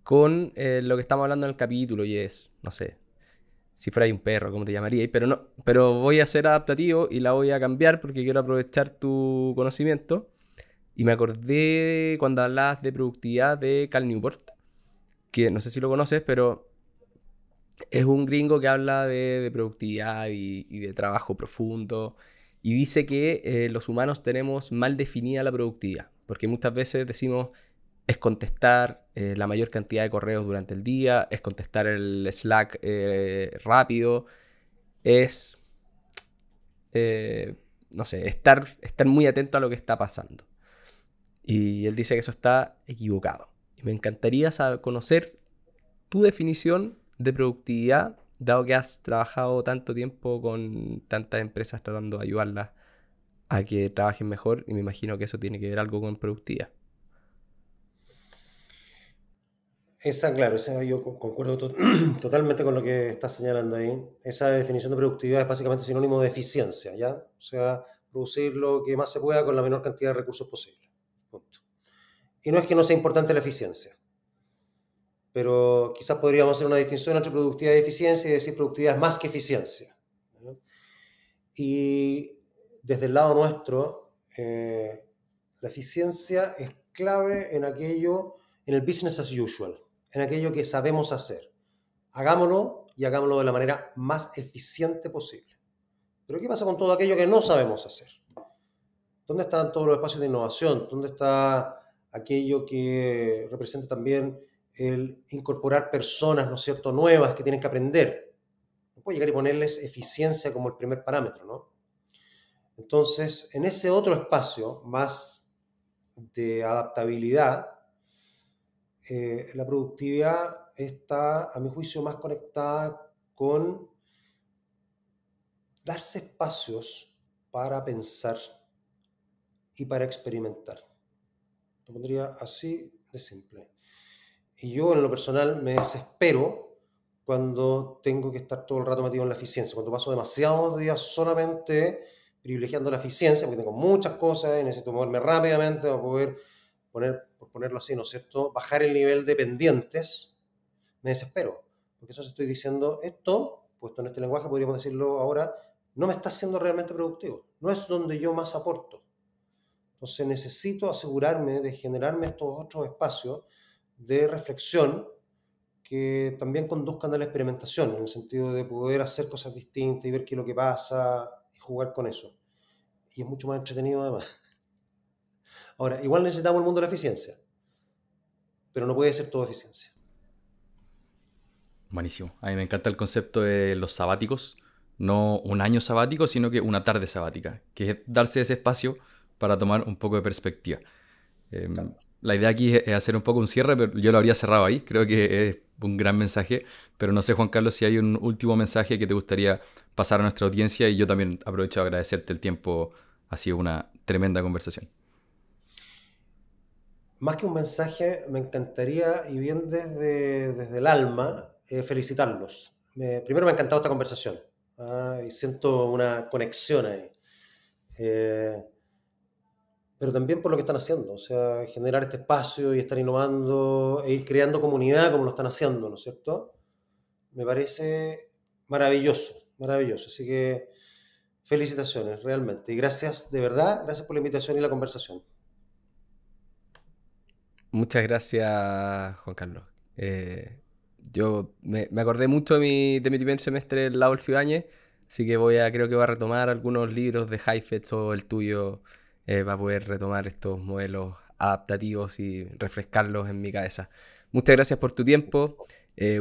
con lo que estamos hablando en el capítulo y es, no sé, si fuera un perro, ¿cómo te llamarías? Pero no, pero voy a ser adaptativo y la voy a cambiar porque quiero aprovechar tu conocimiento. Y me acordé cuando hablabas de productividad de Cal Newport, que no sé si lo conoces, pero es un gringo que habla de productividad y de trabajo profundo. Y dice que los humanos tenemos mal definida la productividad, porque muchas veces decimos es contestar la mayor cantidad de correos durante el día, es contestar el Slack rápido, es, no sé, estar muy atento a lo que está pasando. Y él dice que eso está equivocado. Y me encantaría conocer tu definición de productividad, dado que has trabajado tanto tiempo con tantas empresas tratando de ayudarlas a que trabajen mejor, y me imagino que eso tiene que ver algo con productividad. Claro, yo concuerdo totalmente con lo que estás señalando ahí. Esa definición de productividad es básicamente sinónimo de eficiencia, ¿ya? O sea, producir lo que más se pueda con la menor cantidad de recursos posible. Punto. Y no es que no sea importante la eficiencia, pero quizás podríamos hacer una distinción entre productividad y eficiencia y decir productividad es más que eficiencia, ¿no? Y desde el lado nuestro, la eficiencia es clave en aquello, en el business as usual, en aquello que sabemos hacer. Hagámoslo y hagámoslo de la manera más eficiente posible. Pero ¿qué pasa con todo aquello que no sabemos hacer? ¿Dónde están todos los espacios de innovación? ¿Dónde está aquello que representa también el incorporar personas, ¿no es cierto?, nuevas que tienen que aprender? No puedo llegar y ponerles eficiencia como el primer parámetro, ¿no? Entonces, en ese otro espacio más de adaptabilidad, la productividad está, a mi juicio, más conectada con darse espacios para pensar y para experimentar. Lo pondría así de simple. Y yo, en lo personal, me desespero cuando tengo que estar todo el rato metido en la eficiencia, cuando paso demasiados días solamente privilegiando la eficiencia, porque tengo muchas cosas y necesito moverme rápidamente para poder por ponerlo así, ¿no es cierto?, bajar el nivel de pendientes, me desespero. Porque eso estoy diciendo, esto, puesto en este lenguaje, podríamos decirlo ahora, no me está haciendo realmente productivo. No es donde yo más aporto. Entonces necesito asegurarme de generarme estos otros espacios de reflexión que también conduzcan a la experimentación, en el sentido de poder hacer cosas distintas y ver qué es lo que pasa y jugar con eso. Y es mucho más entretenido además. Ahora, igual necesitamos el mundo de la eficiencia, pero no puede ser todo eficiencia. Buenísimo. A mí me encanta el concepto de los sabáticos. No un año sabático, sino que una tarde sabática, que es darse ese espacio para tomar un poco de perspectiva. Claro. La idea aquí es hacer un poco un cierre, pero yo lo habría cerrado ahí. Creo que es un gran mensaje. Pero no sé, Juan Carlos, si hay un último mensaje que te gustaría pasar a nuestra audiencia. Y yo también aprovecho de agradecerte el tiempo. Ha sido una tremenda conversación. Más que un mensaje, me encantaría, y bien desde el alma, felicitarlos. Primero me ha encantado esta conversación, y siento una conexión ahí. Pero también por lo que están haciendo, o sea, generar este espacio y estar innovando e ir creando comunidad como lo están haciendo, ¿no es cierto? Me parece maravilloso, maravilloso. Así que felicitaciones, realmente. Y gracias, de verdad, gracias por la invitación y la conversación. Muchas gracias, Juan Carlos. Yo me acordé mucho de mi primer semestre en la Adolfo Ibáñez. Así que creo que voy a retomar algunos libros de Heifetz o el tuyo para poder retomar estos modelos adaptativos y refrescarlos en mi cabeza. Muchas gracias por tu tiempo.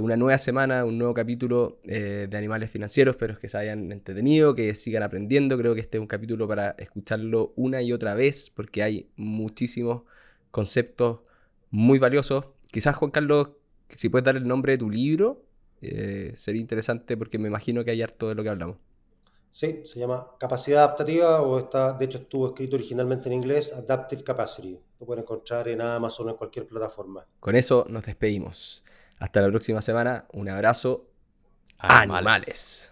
Una nueva semana, un nuevo capítulo de Animales Financieros. Espero que se hayan entretenido, que sigan aprendiendo. Creo que este es un capítulo para escucharlo una y otra vez porque hay muchísimos conceptos muy valiosos. Quizás, Juan Carlos, si puedes dar el nombre de tu libro, sería interesante porque me imagino que hay harto de lo que hablamos. Sí, se llama Capacidad Adaptativa de hecho estuvo escrito originalmente en inglés, Adaptive Capacity. Lo pueden encontrar en Amazon o en cualquier plataforma. Con eso nos despedimos. Hasta la próxima semana. Un abrazo. Animales. Animales.